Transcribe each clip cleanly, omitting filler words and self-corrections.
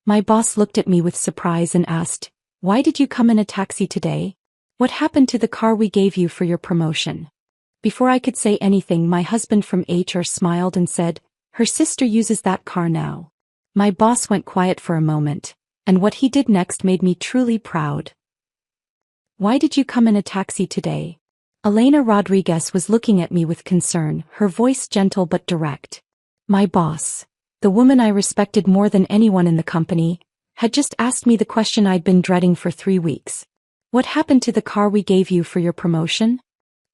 My boss looked at me with surprise and asked, "Why did you come in a taxi today? What happened to the car we gave you for your promotion?" Before I could say anything, my husband from HR smiled and said, "Her sister uses that car now." My boss went quiet for a moment, and what he did next made me truly proud. "Why did you come in a taxi today?" Elena Rodriguez was looking at me with concern, her voice gentle but direct. My boss, the woman I respected more than anyone in the company, had just asked me the question I'd been dreading for 3 weeks. "What happened to the car we gave you for your promotion?"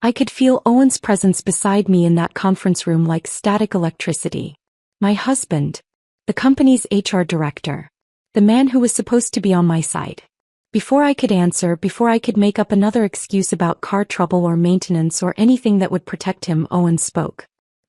I could feel Owen's presence beside me in that conference room like static electricity. My husband, the company's HR director, the man who was supposed to be on my side. Before I could answer, before I could make up another excuse about car trouble or maintenance or anything that would protect him, Owen spoke.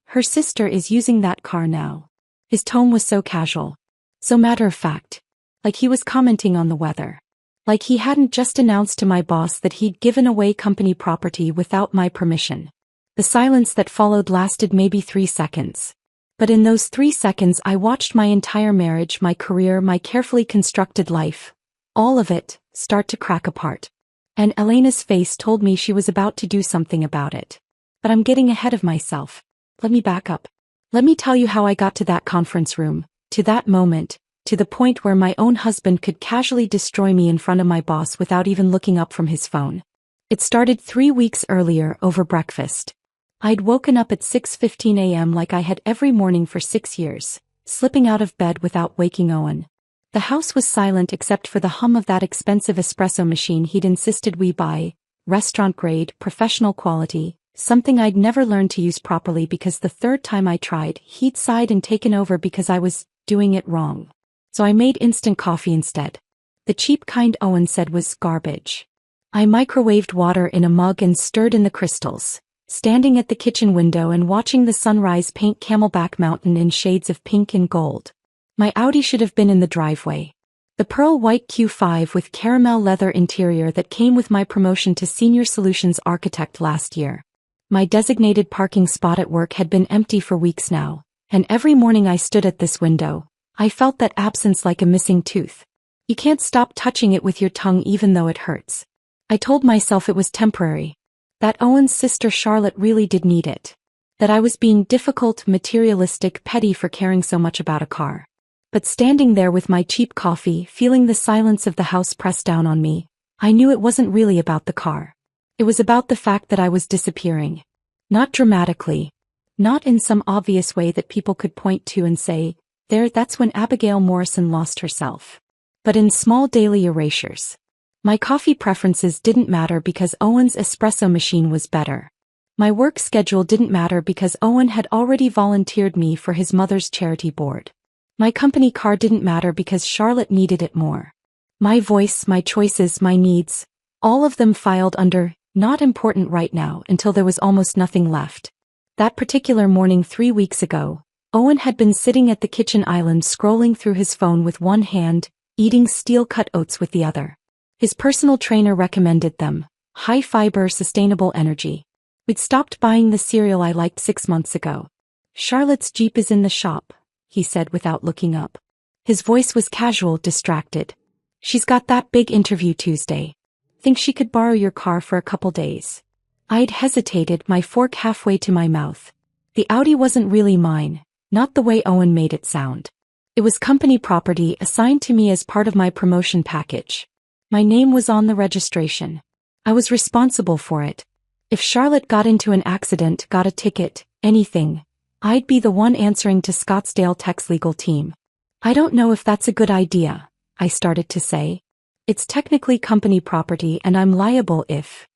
"Her sister is using that car now." His tone was so casual, so matter-of-fact, like he was commenting on the weather. Like he hadn't just announced to my boss that he'd given away company property without my permission. The silence that followed lasted maybe 3 seconds. But in those 3 seconds I watched my entire marriage, my career, my carefully constructed life, all of it, start to crack apart. And Elena's face told me she was about to do something about it. But I'm getting ahead of myself. Let me back up. Let me tell you how I got to that conference room, to that moment, to the point where my own husband could casually destroy me in front of my boss without even looking up from his phone. It started 3 weeks earlier, over breakfast. I'd woken up at 6:15 a.m. like I had every morning for 6 years, slipping out of bed without waking Owen. The house was silent except for the hum of that expensive espresso machine he'd insisted we buy, restaurant grade, professional quality, something I'd never learned to use properly because the third time I tried, he'd sighed and taken over because I was doing it wrong. So I made instant coffee instead. The cheap kind Owen said was garbage. I microwaved water in a mug and stirred in the crystals, standing at the kitchen window and watching the sunrise paint Camelback Mountain in shades of pink and gold. My Audi should have been in the driveway. The pearl white Q5 with caramel leather interior that came with my promotion to Senior Solutions Architect last year. My designated parking spot at work had been empty for weeks now, and every morning I stood at this window, I felt that absence like a missing tooth. You can't stop touching it with your tongue even though it hurts. I told myself it was temporary. That Owen's sister Charlotte really did need it. That I was being difficult, materialistic, petty for caring so much about a car. But standing there with my cheap coffee, feeling the silence of the house press down on me, I knew it wasn't really about the car. It was about the fact that I was disappearing. Not dramatically. Not in some obvious way that people could point to and say, that's when Abigail Morrison lost herself. But in small daily erasures. My coffee preferences didn't matter because Owen's espresso machine was better. My work schedule didn't matter because Owen had already volunteered me for his mother's charity board. My company car didn't matter because Charlotte needed it more. My voice, my choices, my needs, all of them filed under not important right now until there was almost nothing left. That particular morning 3 weeks ago, Owen had been sitting at the kitchen island scrolling through his phone with one hand, eating steel-cut oats with the other. His personal trainer recommended them, high-fiber, sustainable energy. We'd stopped buying the cereal I liked 6 months ago. "Charlotte's Jeep is in the shop," he said without looking up. His voice was casual, distracted. "She's got that big interview Tuesday. Think she could borrow your car for a couple days?" I'd hesitated, my fork halfway to my mouth. The Audi wasn't really mine, not the way Owen made it sound. It was company property assigned to me as part of my promotion package. My name was on the registration. I was responsible for it. If Charlotte got into an accident, got a ticket, anything, I'd be the one answering to Scottsdale Tech's legal team. "I don't know if that's a good idea," I started to say. "It's technically company property and I'm liable if..."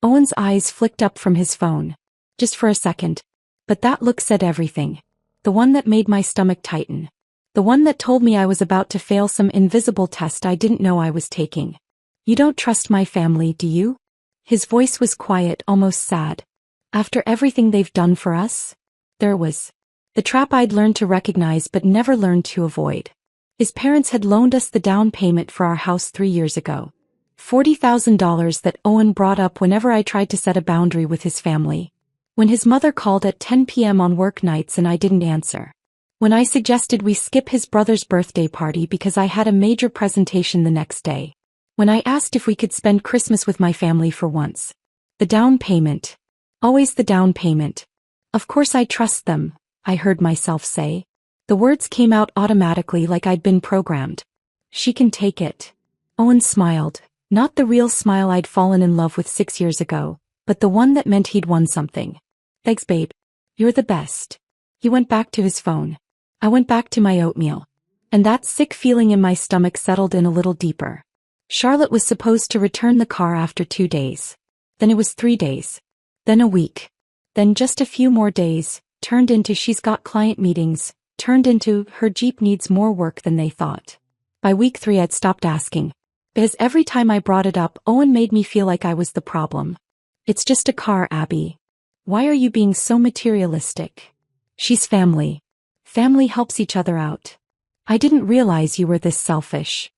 Owen's eyes flicked up from his phone. Just for a second. But that look said everything. The one that made my stomach tighten. The one that told me I was about to fail some invisible test I didn't know I was taking. "You don't trust my family, do you?" His voice was quiet, almost sad. "After everything they've done for us?" There was the trap I'd learned to recognize but never learned to avoid. His parents had loaned us the down payment for our house 3 years ago. $40,000 that Owen brought up whenever I tried to set a boundary with his family. When his mother called at 10 p.m. on work nights and I didn't answer. When I suggested we skip his brother's birthday party because I had a major presentation the next day. When I asked if we could spend Christmas with my family for once. The down payment. Always the down payment. Of course I trust them, I heard myself say. The words came out automatically like I'd been programmed. She can take it. Owen smiled, not the real smile I'd fallen in love with 6 years ago, but the one that meant he'd won something. Thanks, babe. You're the best. He went back to his phone. I went back to my oatmeal. And that sick feeling in my stomach settled in a little deeper. Charlotte was supposed to return the car after 2 days. Then it was 3 days. Then a week. Then just a few more days, turned into she's got client meetings, turned into her Jeep needs more work than they thought. By week 3 I'd stopped asking. Because every time I brought it up, Owen made me feel like I was the problem. It's just a car, Abby. Why are you being so materialistic? She's family. Family helps each other out. I didn't realize you were this selfish.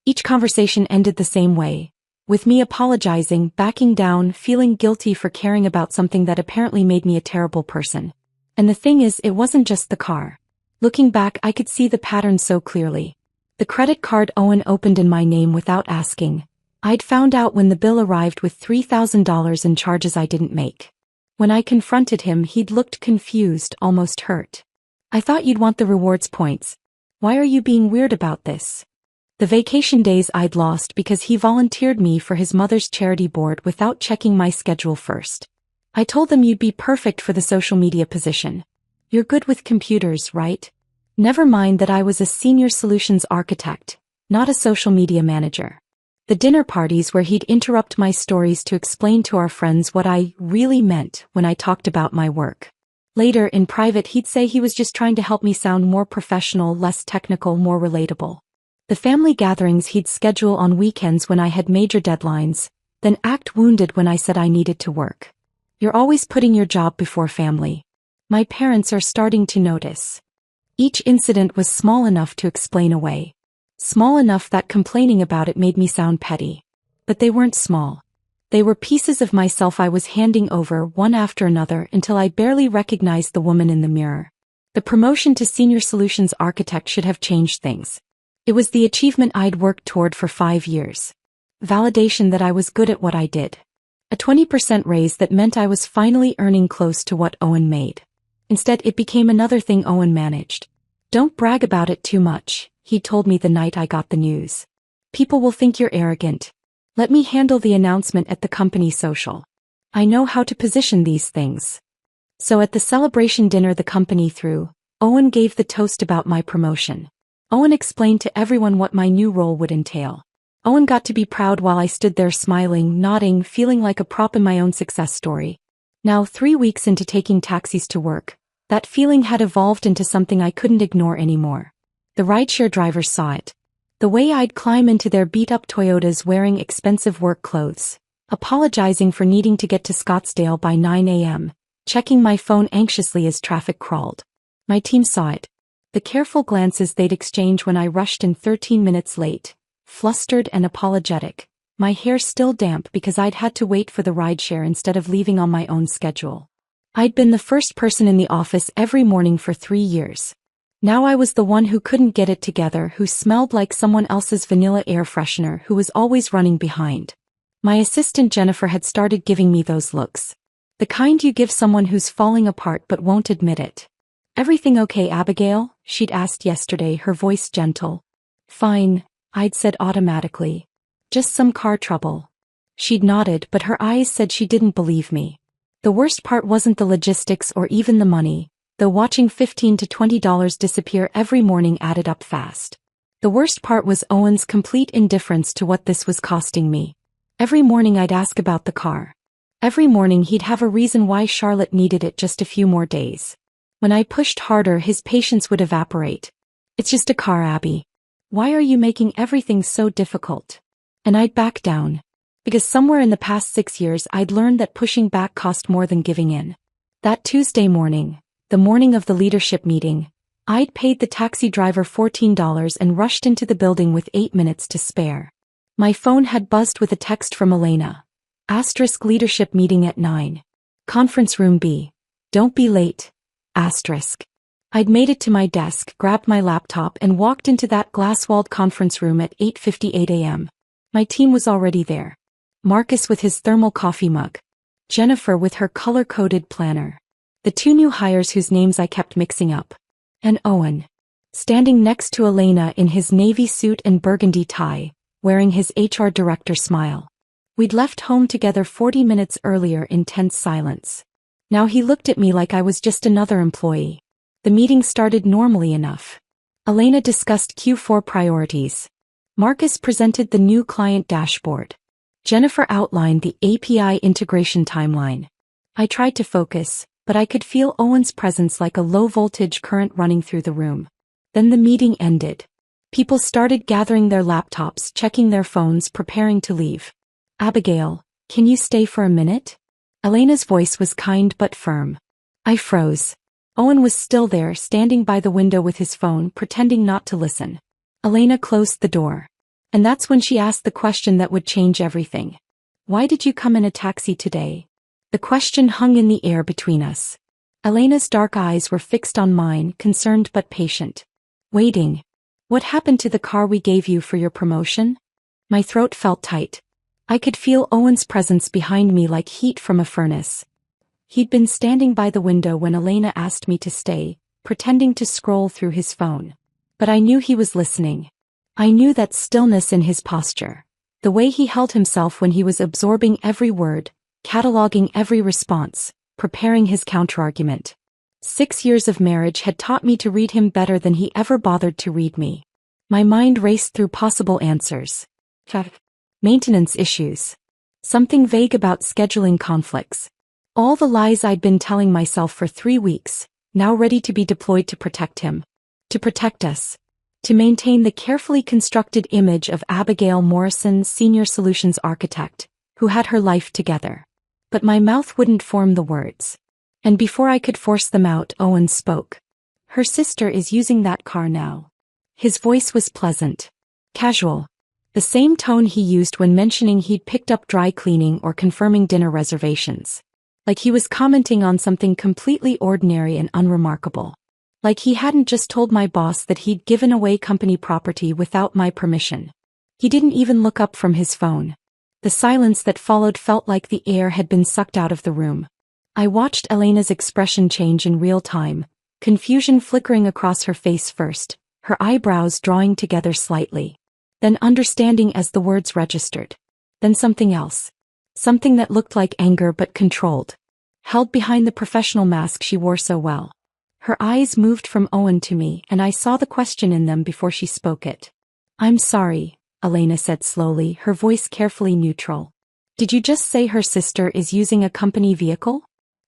Each conversation ended the same way, with me apologizing, backing down, feeling guilty for caring about something that apparently made me a terrible person. And the thing is, it wasn't just the car. Looking back, I could see the pattern so clearly. The credit card Owen opened in my name without asking. I'd found out when the bill arrived with $3,000 in charges I didn't make. When I confronted him, he'd looked confused, almost hurt. I thought you'd want the rewards points. Why are you being weird about this? The vacation days I'd lost because he volunteered me for his mother's charity board without checking my schedule first. I told them you'd be perfect for the social media position. You're good with computers, right? Never mind that I was a senior solutions architect, not a social media manager. The dinner parties where he'd interrupt my stories to explain to our friends what I really meant when I talked about my work. Later, in private, he'd say he was just trying to help me sound more professional, less technical, more relatable. The family gatherings he'd schedule on weekends when I had major deadlines, then act wounded when I said I needed to work. You're always putting your job before family. My parents are starting to notice. Each incident was small enough to explain away. Small enough that complaining about it made me sound petty. But they weren't small. They were pieces of myself I was handing over one after another until I barely recognized the woman in the mirror. The promotion to senior solutions architect should have changed things. It was the achievement I'd worked toward for 5 years. Validation that I was good at what I did. A 20% raise that meant I was finally earning close to what Owen made. Instead, it became another thing Owen managed. Don't brag about it too much, he told me the night I got the news. People will think you're arrogant. Let me handle the announcement at the company social. I know how to position these things. So at the celebration dinner the company threw, Owen gave the toast about my promotion. Owen explained to everyone what my new role would entail. Owen got to be proud while I stood there smiling, nodding, feeling like a prop in my own success story. Now 3 weeks into taking taxis to work, that feeling had evolved into something I couldn't ignore anymore. The rideshare drivers saw it. The way I'd climb into their beat-up Toyotas wearing expensive work clothes, apologizing for needing to get to Scottsdale by 9 a.m., checking my phone anxiously as traffic crawled. My team saw it. The careful glances they'd exchange when I rushed in 13 minutes late, flustered and apologetic, my hair still damp because I'd had to wait for the rideshare instead of leaving on my own schedule. I'd been the first person in the office every morning for 3 years. Now I was the one who couldn't get it together, who smelled like someone else's vanilla air freshener, who was always running behind. My assistant Jennifer had started giving me those looks. The kind you give someone who's falling apart but won't admit it. Everything okay, Abigail? She'd asked yesterday, her voice gentle. Fine, I'd said automatically. Just some car trouble. She'd nodded, but her eyes said she didn't believe me. The worst part wasn't the logistics or even the money, though watching $15 to $20 disappear every morning added up fast. The worst part was Owen's complete indifference to what this was costing me. Every morning I'd ask about the car. Every morning he'd have a reason why Charlotte needed it just a few more days. When I pushed harder, his patience would evaporate. It's just a car, Abby. Why are you making everything so difficult? And I'd back down. Because somewhere in the past 6 years I'd learned that pushing back cost more than giving in. That Tuesday morning, the morning of the leadership meeting, I'd paid the taxi driver $14 and rushed into the building with 8 minutes to spare. My phone had buzzed with a text from Elena. * leadership meeting at 9. Conference room B. Don't be late. *. I'd made it to my desk, grabbed my laptop and walked into that glass-walled conference room at 8:58 a.m. My team was already there. Marcus with his thermal coffee mug. Jennifer with her color-coded planner. The two new hires whose names I kept mixing up. And Owen. Standing next to Elena in his navy suit and burgundy tie, wearing his HR director smile. We'd left home together 40 minutes earlier in tense silence. Now he looked at me like I was just another employee. The meeting started normally enough. Elena discussed Q4 priorities. Marcus presented the new client dashboard. Jennifer outlined the API integration timeline. I tried to focus, but I could feel Owen's presence like a low-voltage current running through the room. Then the meeting ended. People started gathering their laptops, checking their phones, preparing to leave. Abigail, can you stay for a minute? Elena's voice was kind but firm. I froze. Owen was still there, standing by the window with his phone, pretending not to listen. Elena closed the door. And that's when she asked the question that would change everything. Why did you come in a taxi today? The question hung in the air between us. Elena's dark eyes were fixed on mine, concerned but patient. Waiting. What happened to the car we gave you for your promotion? My throat felt tight. I could feel Owen's presence behind me like heat from a furnace. He'd been standing by the window when Elena asked me to stay, pretending to scroll through his phone. But I knew he was listening. I knew that stillness in his posture. The way he held himself when he was absorbing every word, cataloging every response, preparing his counterargument. 6 years of marriage had taught me to read him better than he ever bothered to read me. My mind raced through possible answers. Maintenance issues. Something vague about scheduling conflicts. All the lies I'd been telling myself for 3 weeks, now ready to be deployed to protect him. To protect us. To maintain the carefully constructed image of Abigail Morrison, senior solutions architect, who had her life together. But my mouth wouldn't form the words. And before I could force them out, Owen spoke. Her sister is using that car now. His voice was pleasant. Casual. The same tone he used when mentioning he'd picked up dry cleaning or confirming dinner reservations. Like he was commenting on something completely ordinary and unremarkable. Like he hadn't just told my boss that he'd given away company property without my permission. He didn't even look up from his phone. The silence that followed felt like the air had been sucked out of the room. I watched Elena's expression change in real time, confusion flickering across her face first, her eyebrows drawing together slightly. Then understanding as the words registered. Then something else. Something that looked like anger but controlled. Held behind the professional mask she wore so well. Her eyes moved from Owen to me and I saw the question in them before she spoke it. I'm sorry, Elena said slowly, her voice carefully neutral. Did you just say her sister is using a company vehicle?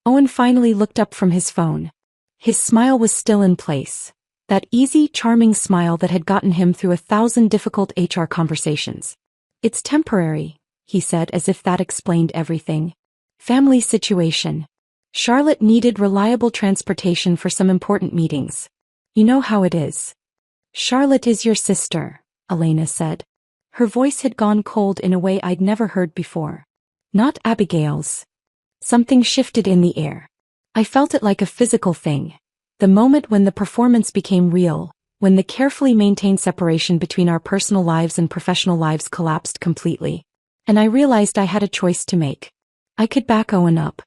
Owen finally looked up from his phone. His smile was still in place. That easy, charming smile that had gotten him through 1,000 difficult HR conversations. It's temporary, he said as if that explained everything. Family situation. Charlotte needed reliable transportation for some important meetings. You know how it is. Charlotte is your sister, Elena said. Her voice had gone cold in a way I'd never heard before. Not Abigail's. Something shifted in the air. I felt it like a physical thing. The moment when the performance became real, when the carefully maintained separation between our personal lives and professional lives collapsed completely. And I realized I had a choice to make. I could back Owen up.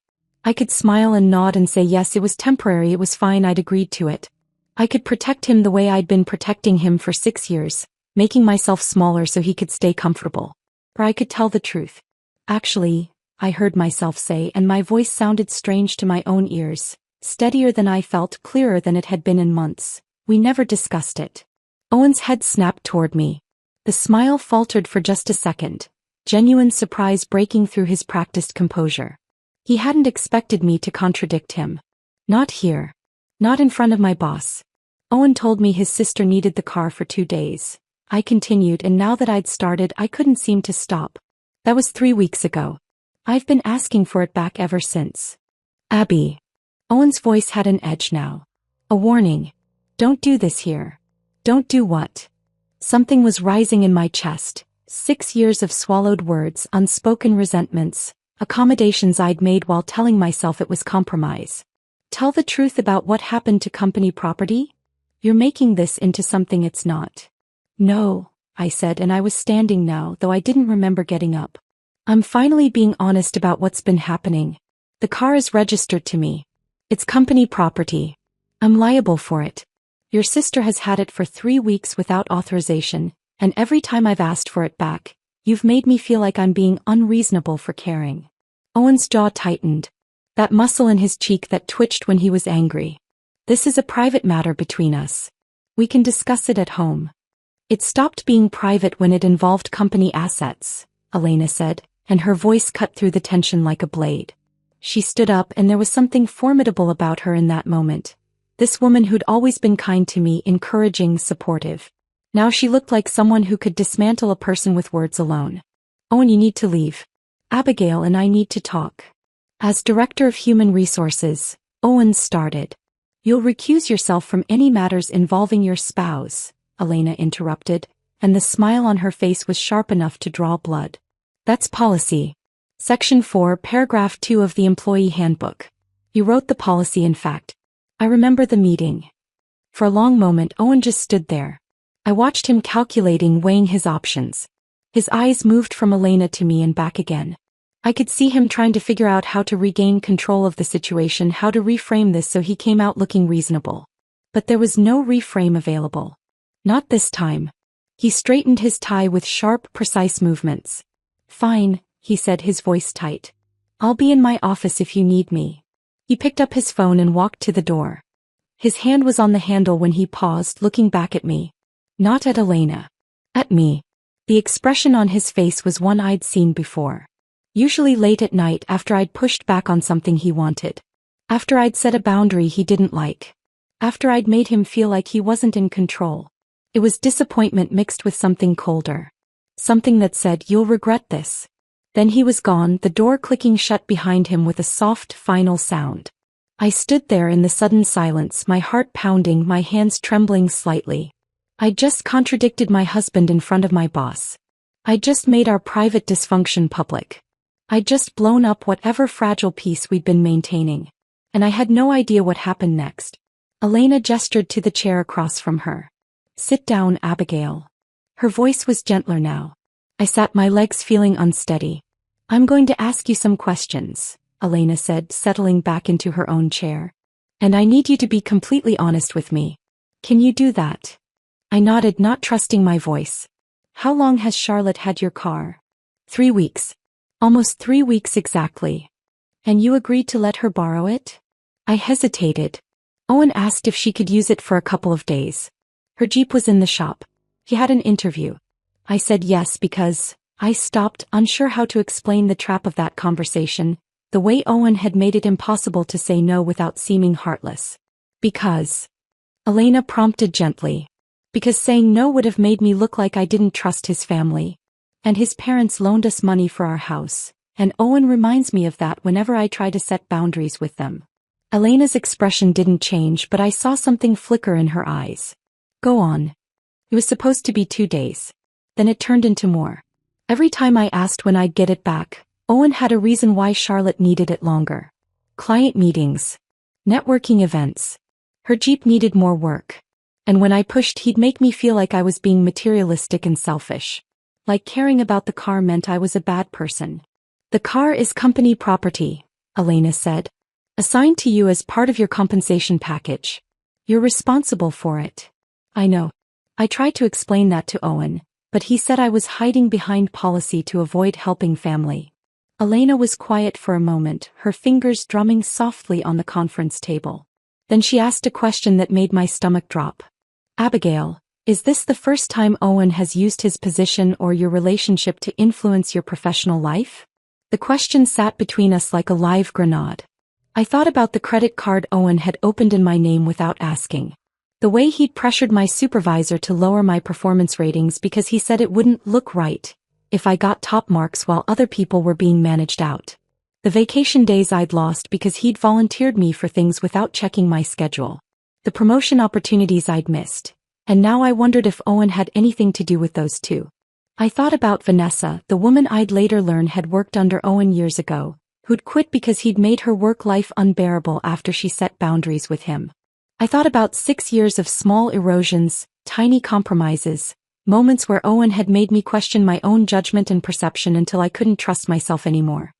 I could smile and nod and say yes, it was temporary, it was fine, I'd agreed to it. I could protect him the way I'd been protecting him for 6 years, making myself smaller so he could stay comfortable. Or I could tell the truth. Actually, I heard myself say, and my voice sounded strange to my own ears, steadier than I felt, clearer than it had been in months. We never discussed it. Owen's head snapped toward me. The smile faltered for just a second, genuine surprise breaking through his practiced composure. He hadn't expected me to contradict him. Not here. Not in front of my boss. Owen told me his sister needed the car for 2 days. I continued, and now that I'd started, I couldn't seem to stop. That was 3 weeks ago. I've been asking for it back ever since. Abby. Owen's voice had an edge now. A warning. Don't do this here. Don't do what? Something was rising in my chest. 6 years of swallowed words, unspoken resentments, accommodations I'd made while telling myself it was compromise. Tell the truth about what happened to company property? You're making this into something it's not. No, I said, and I was standing now, though I didn't remember getting up. I'm finally being honest about what's been happening. The car is registered to me. It's company property. I'm liable for it. Your sister has had it for 3 weeks without authorization, and every time I've asked for it back, you've made me feel like I'm being unreasonable for caring. Owen's jaw tightened. That muscle in his cheek that twitched when he was angry. This is a private matter between us. We can discuss it at home. It stopped being private when it involved company assets, Elena said, and her voice cut through the tension like a blade. She stood up, and there was something formidable about her in that moment. This woman who'd always been kind to me, encouraging, supportive. Now she looked like someone who could dismantle a person with words alone. Owen, you need to leave. Abigail and I need to talk. As Director of Human Resources, Owen started. You'll recuse yourself from any matters involving your spouse, Elena interrupted, and the smile on her face was sharp enough to draw blood. That's policy. Section 4, Paragraph 2 of the Employee Handbook. You wrote the policy, in fact. I remember the meeting. For a long moment, Owen just stood there. I watched him calculating, weighing his options. His eyes moved from Elena to me and back again. I could see him trying to figure out how to regain control of the situation, how to reframe this so he came out looking reasonable. But there was no reframe available. Not this time. He straightened his tie with sharp, precise movements. Fine, he said, his voice tight. I'll be in my office if you need me. He picked up his phone and walked to the door. His hand was on the handle when he paused, looking back at me. Not at Elena. At me. The expression on his face was one I'd seen before. Usually late at night after I'd pushed back on something he wanted. After I'd set a boundary he didn't like. After I'd made him feel like he wasn't in control. It was disappointment mixed with something colder. Something that said, you'll regret this. Then he was gone, the door clicking shut behind him with a soft, final sound. I stood there in the sudden silence, my heart pounding, my hands trembling slightly. I'd just contradicted my husband in front of my boss. I'd just made our private dysfunction public. I'd just blown up whatever fragile peace we'd been maintaining. And I had no idea what happened next. Elena gestured to the chair across from her. Sit down, Abigail. Her voice was gentler now. I sat, my legs feeling unsteady. I'm going to ask you some questions, Elena said, settling back into her own chair. And I need you to be completely honest with me. Can you do that? I nodded, not trusting my voice. How long has Charlotte had your car? 3 weeks. Almost 3 weeks exactly. And you agreed to let her borrow it? I hesitated. Owen asked if she could use it for a couple of days. Her Jeep was in the shop. He had an interview. I said yes because I stopped, unsure how to explain the trap of that conversation, the way Owen had made it impossible to say no without seeming heartless. Because. Elena prompted gently. Because saying no would have made me look like I didn't trust his family. And his parents loaned us money for our house, and Owen reminds me of that whenever I try to set boundaries with them. Elena's expression didn't change, but I saw something flicker in her eyes. Go on. It was supposed to be 2 days. Then it turned into more. Every time I asked when I'd get it back, Owen had a reason why Charlotte needed it longer. Client meetings. Networking events. Her Jeep needed more work. And when I pushed, he'd make me feel like I was being materialistic and selfish. Like caring about the car meant I was a bad person. The car is company property, Elena said. Assigned to you as part of your compensation package. You're responsible for it. I know. I tried to explain that to Owen, but he said I was hiding behind policy to avoid helping family. Elena was quiet for a moment, her fingers drumming softly on the conference table. Then she asked a question that made my stomach drop. Abigail, is this the first time Owen has used his position or your relationship to influence your professional life? The question sat between us like a live grenade. I thought about the credit card Owen had opened in my name without asking. The way he'd pressured my supervisor to lower my performance ratings because he said it wouldn't look right if I got top marks while other people were being managed out. The vacation days I'd lost because he'd volunteered me for things without checking my schedule. The promotion opportunities I'd missed. And now I wondered if Owen had anything to do with those too. I thought about Vanessa, the woman I'd later learn had worked under Owen years ago, who'd quit because he'd made her work life unbearable after she set boundaries with him. I thought about 6 years of small erosions, tiny compromises, moments where Owen had made me question my own judgment and perception until I couldn't trust myself anymore.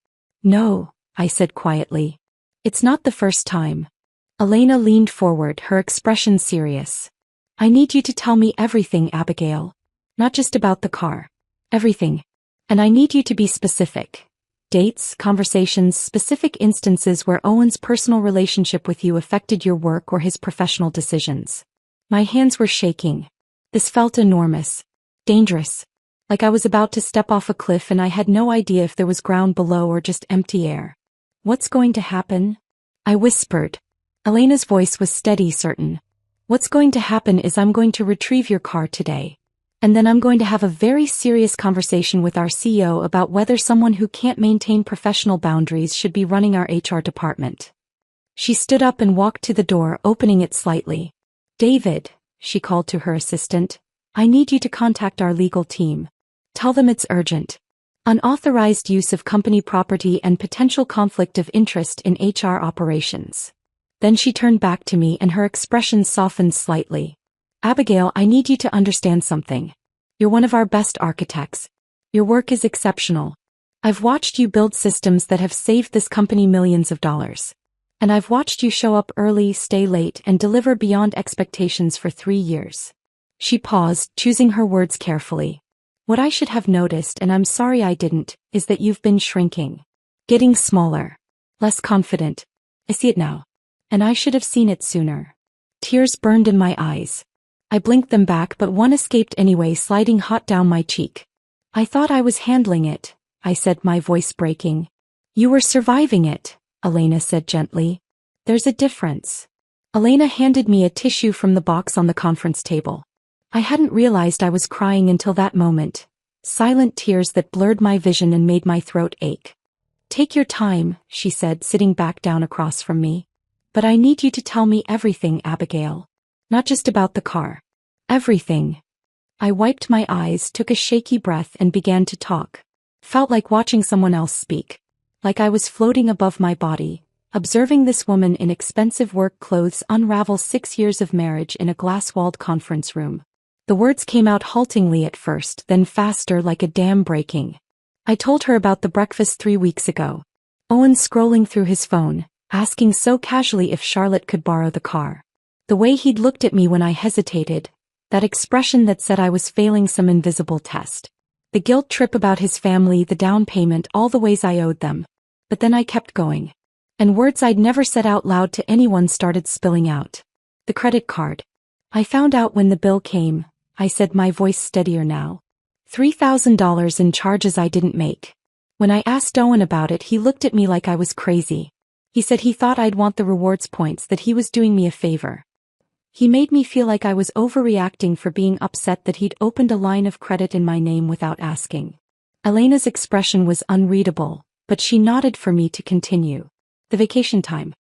"No," I said quietly. "It's not the first time." Elena leaned forward, her expression serious. "I need you to tell me everything, Abigail. Not just about the car. Everything. And I need you to be specific. Dates, conversations, specific instances where Owen's personal relationship with you affected your work or his professional decisions." My hands were shaking. This felt enormous. Dangerous. Like I was about to step off a cliff and I had no idea if there was ground below or just empty air. "What's going to happen?" I whispered. Elena's voice was steady, certain. "What's going to happen is I'm going to retrieve your car today. And then I'm going to have a very serious conversation with our CEO about whether someone who can't maintain professional boundaries should be running our HR department." She stood up and walked to the door, opening it slightly. "David," she called to her assistant, "I need you to contact our legal team. Tell them it's urgent. Unauthorized use of company property and potential conflict of interest in HR operations." Then she turned back to me and her expression softened slightly. "Abigail, I need you to understand something. You're one of our best architects. Your work is exceptional. I've watched you build systems that have saved this company millions of dollars. And I've watched you show up early, stay late, and deliver beyond expectations for 3 years." She paused, choosing her words carefully. "What I should have noticed, and I'm sorry I didn't, is that you've been shrinking. Getting smaller. Less confident. I see it now. And I should have seen it sooner." Tears burned in my eyes. I blinked them back, but one escaped anyway, sliding hot down my cheek. "I thought I was handling it," I said, my voice breaking. "You were surviving it," Elena said gently. "There's a difference." Elena handed me a tissue from the box on the conference table. I hadn't realized I was crying until that moment. Silent tears that blurred my vision and made my throat ache. "Take your time," she said, sitting back down across from me. "But I need you to tell me everything, Abigail. Not just about the car. Everything." I wiped my eyes, took a shaky breath, and began to talk. Felt like watching someone else speak. Like I was floating above my body, observing this woman in expensive work clothes unravel 6 years of marriage in a glass-walled conference room. The words came out haltingly at first, then faster, like a dam breaking. I told her about the breakfast 3 weeks ago. Owen scrolling through his phone, asking so casually if Charlotte could borrow the car. The way he'd looked at me when I hesitated, that expression that said I was failing some invisible test. The guilt trip about his family, the down payment, all the ways I owed them. But then I kept going. And words I'd never said out loud to anyone started spilling out. "The credit card. I found out when the bill came," I said, my voice steadier now. $3,000 in charges I didn't make. When I asked Owen about it, he looked at me like I was crazy. He said he thought I'd want the rewards points, that he was doing me a favor. He made me feel like I was overreacting for being upset that he'd opened a line of credit in my name without asking. Elena's expression was unreadable, but she nodded for me to continue. "The vacation time.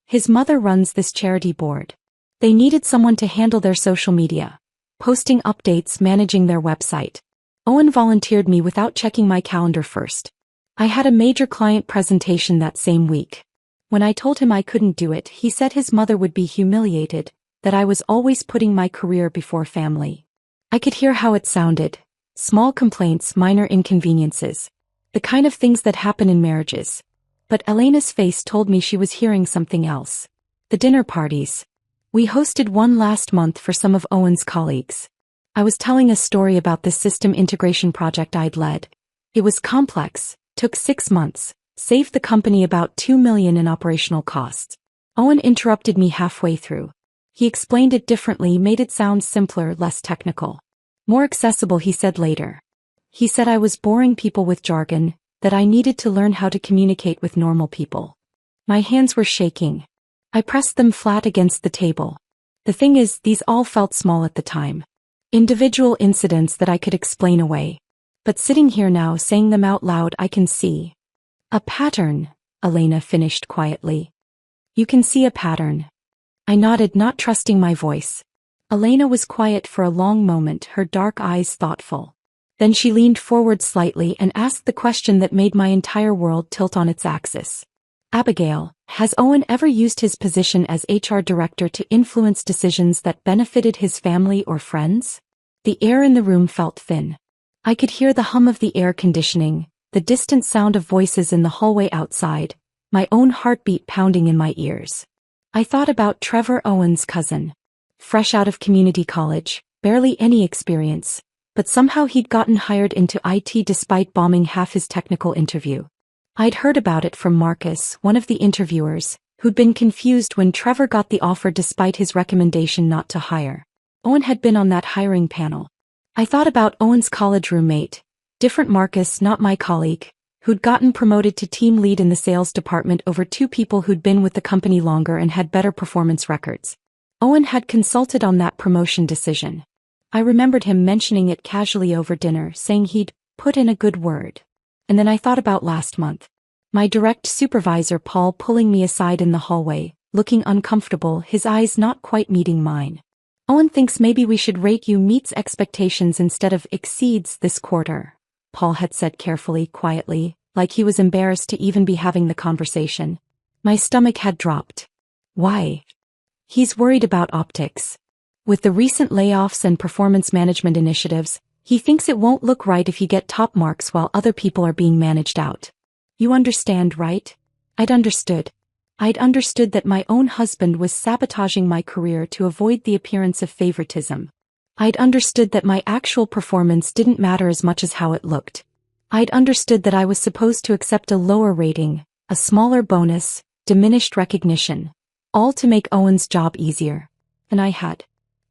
His mother runs this charity board. They needed someone to handle their social media, posting updates, managing their website. Owen volunteered me without checking my calendar first. I had a major client presentation that same week. When I told him I couldn't do it, he said his mother would be humiliated, that I was always putting my career before family." I could hear how it sounded. Small complaints, minor inconveniences. The kind of things that happen in marriages. But Elena's face told me she was hearing something else. The dinner parties. We hosted one last month for some of Owen's colleagues. I was telling a story about the system integration project I'd led. It was complex, took 6 months, saved the company about $2 million in operational costs. Owen interrupted me halfway through. He explained it differently, made it sound simpler, less technical. More accessible, he said later. He said I was boring people with jargon, that I needed to learn how to communicate with normal people. My hands were shaking. I pressed them flat against the table. The thing is, these all felt small at the time. Individual incidents that I could explain away. But sitting here now, saying them out loud, I can see a pattern, Elena finished quietly. "You can see a pattern." I nodded, not trusting my voice. Elena was quiet for a long moment, her dark eyes thoughtful. Then she leaned forward slightly and asked the question that made my entire world tilt on its axis. Abigail, has Owen ever used his position as HR director to influence decisions that benefited his family or friends? The air in the room felt thin. I could hear the hum of the air conditioning, the distant sound of voices in the hallway outside, my own heartbeat pounding in my ears. I thought about Trevor, Owen's cousin. Fresh out of community college, barely any experience, but somehow he'd gotten hired into IT despite bombing half his technical interview. I'd heard about it from Marcus, one of the interviewers, who'd been confused when Trevor got the offer despite his recommendation not to hire. Owen had been on that hiring panel. I thought about Owen's college roommate, different Marcus, not my colleague, who'd gotten promoted to team lead in the sales department over two people who'd been with the company longer and had better performance records. Owen had consulted on that promotion decision. I remembered him mentioning it casually over dinner, saying he'd put in a good word. And then I thought about last month. My direct supervisor Paul pulling me aside in the hallway, looking uncomfortable, his eyes not quite meeting mine. Owen thinks maybe we should rate you meets expectations instead of exceeds this quarter, Paul had said carefully, quietly, like he was embarrassed to even be having the conversation. My stomach had dropped. Why? He's worried about optics. With the recent layoffs and performance management initiatives, he thinks it won't look right if you get top marks while other people are being managed out. You understand, right? I'd understood that my own husband was sabotaging my career to avoid the appearance of favoritism. I'd understood that my actual performance didn't matter as much as how it looked. I'd understood that I was supposed to accept a lower rating, a smaller bonus, diminished recognition, all to make Owen's job easier. And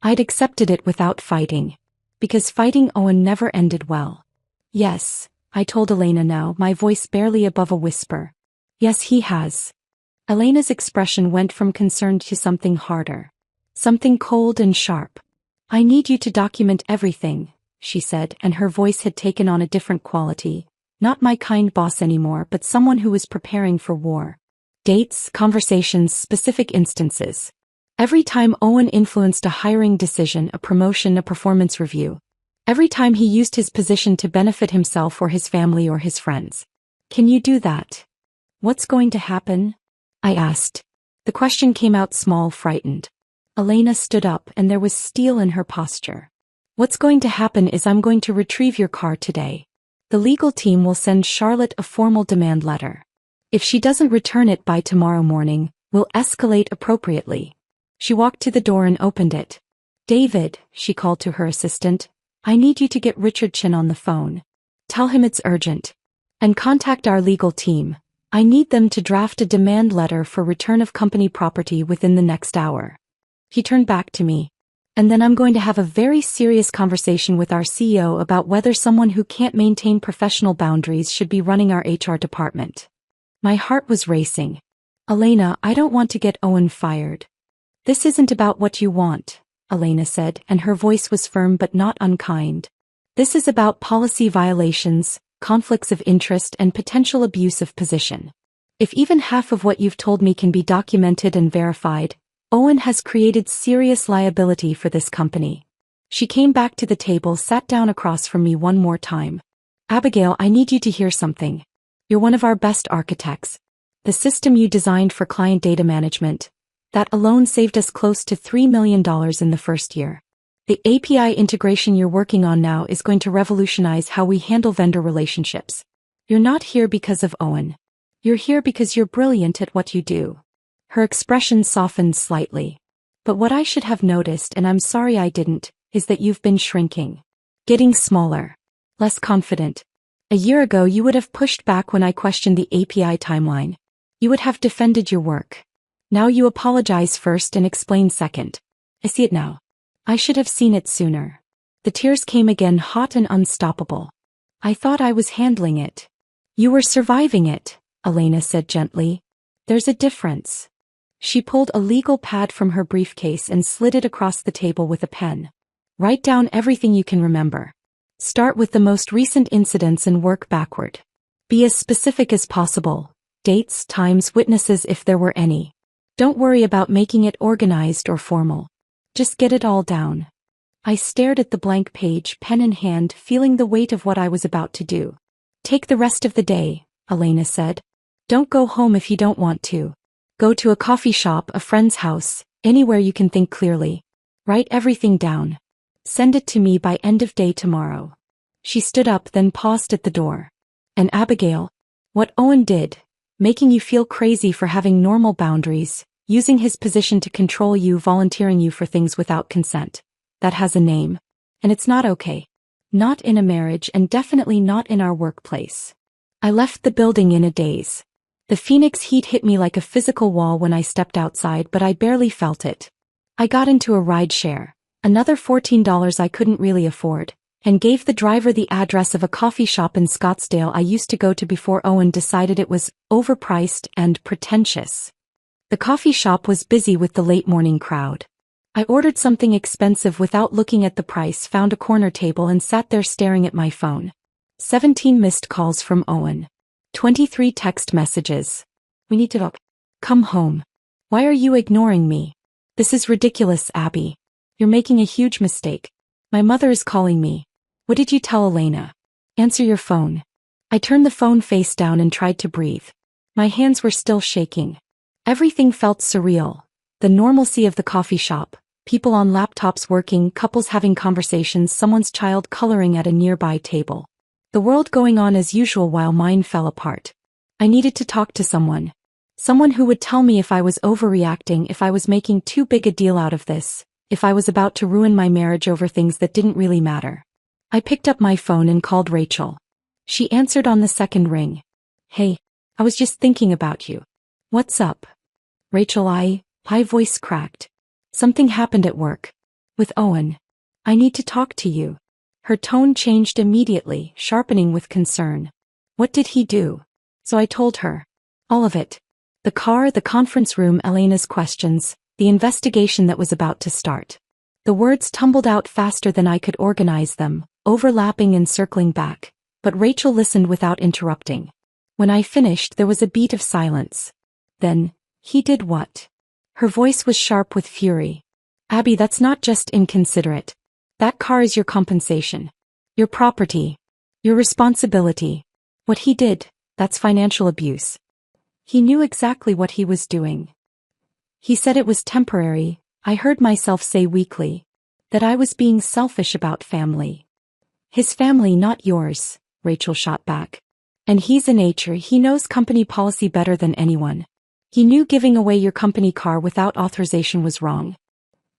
I'd accepted it without fighting. Because fighting Owen never ended well. Yes, I told Elena now, my voice barely above a whisper. Yes, he has. Elena's expression went from concerned to something harder. Something cold and sharp. I need you to document everything, she said, and her voice had taken on a different quality. Not my kind boss anymore, but someone who was preparing for war. Dates, conversations, specific instances. Every time Owen influenced a hiring decision, a promotion, a performance review. Every time he used his position to benefit himself or his family or his friends. Can you do that? What's going to happen? I asked. The question came out small, frightened. Elena stood up and there was steel in her posture. What's going to happen is I'm going to retrieve your car today. The legal team will send Charlotte a formal demand letter. If she doesn't return it by tomorrow morning, we'll escalate appropriately. She walked to the door and opened it. David, she called to her assistant, I need you to get Richard Chin on the phone. Tell him it's urgent. And contact our legal team. I need them to draft a demand letter for return of company property within the next hour. He turned back to me. And then I'm going to have a very serious conversation with our CEO about whether someone who can't maintain professional boundaries should be running our HR department. My heart was racing. Elena, I don't want to get Owen fired. This isn't about what you want, Elena said, and her voice was firm but not unkind. This is about policy violations, conflicts of interest, and potential abuse of position. If even half of what you've told me can be documented and verified, Owen has created serious liability for this company. She came back to the table, sat down across from me one more time. Abigail, I need you to hear something. You're one of our best architects. The system you designed for client data management, that alone saved us close to $3 million in the first year. The API integration you're working on now is going to revolutionize how we handle vendor relationships. You're not here because of Owen. You're here because you're brilliant at what you do. Her expression softened slightly. But what I should have noticed, and I'm sorry I didn't, is that you've been shrinking. Getting smaller. Less confident. A year ago you would have pushed back when I questioned the API timeline. You would have defended your work. Now you apologize first and explain second. I see it now. I should have seen it sooner. The tears came again, hot and unstoppable. I thought I was handling it. You were surviving it, Elena said gently. There's a difference. She pulled a legal pad from her briefcase and slid it across the table with a pen. Write down everything you can remember. Start with the most recent incidents and work backward. Be as specific as possible. Dates, times, witnesses if there were any. Don't worry about making it organized or formal. Just get it all down. I stared at the blank page, pen in hand, feeling the weight of what I was about to do. Take the rest of the day, Elena said. Don't go home if you don't want to. Go to a coffee shop, a friend's house, anywhere you can think clearly. Write everything down. Send it to me by end of day tomorrow. She stood up, then paused at the door. And Abigail, what Owen did, making you feel crazy for having normal boundaries, using his position to control you, volunteering you for things without consent. That has a name. And it's not okay. Not in a marriage, and definitely not in our workplace. I left the building in a daze. The Phoenix heat hit me like a physical wall when I stepped outside, but I barely felt it. I got into a ride-share, another $14 I couldn't really afford, and gave the driver the address of a coffee shop in Scottsdale I used to go to before Owen decided it was overpriced and pretentious. The coffee shop was busy with the late morning crowd. I ordered something expensive without looking at the price, found a corner table and sat there staring at my phone. 17 missed calls from Owen. 23 text messages. We need to talk. Come home. Why are you ignoring me? This is ridiculous, Abby. You're making a huge mistake. My mother is calling me. What did you tell Elena? Answer your phone. I turned the phone face down and tried to breathe. My hands were still shaking. Everything felt surreal. The normalcy of the coffee shop, people on laptops working, couples having conversations, someone's child coloring at a nearby table. The world going on as usual while mine fell apart. I needed to talk to someone. Someone who would tell me if I was overreacting, if I was making too big a deal out of this, if I was about to ruin my marriage over things that didn't really matter. I picked up my phone and called Rachel. She answered on the second ring. Hey, I was just thinking about you. What's up? Rachel, my voice cracked. Something happened at work. With Owen. I need to talk to you. Her tone changed immediately, sharpening with concern. What did he do? So I told her. All of it. The car, the conference room, Elena's questions, the investigation that was about to start. The words tumbled out faster than I could organize them, overlapping and circling back, but Rachel listened without interrupting. When I finished, there was a beat of silence. Then, he did what? Her voice was sharp with fury. Abby, that's not just inconsiderate. That car is your compensation. Your property. Your responsibility. What he did, that's financial abuse. He knew exactly what he was doing. He said it was temporary, I heard myself say weakly. That I was being selfish about family. His family, not yours, Rachel shot back. And he's an HR, he knows company policy better than anyone. He knew giving away your company car without authorization was wrong.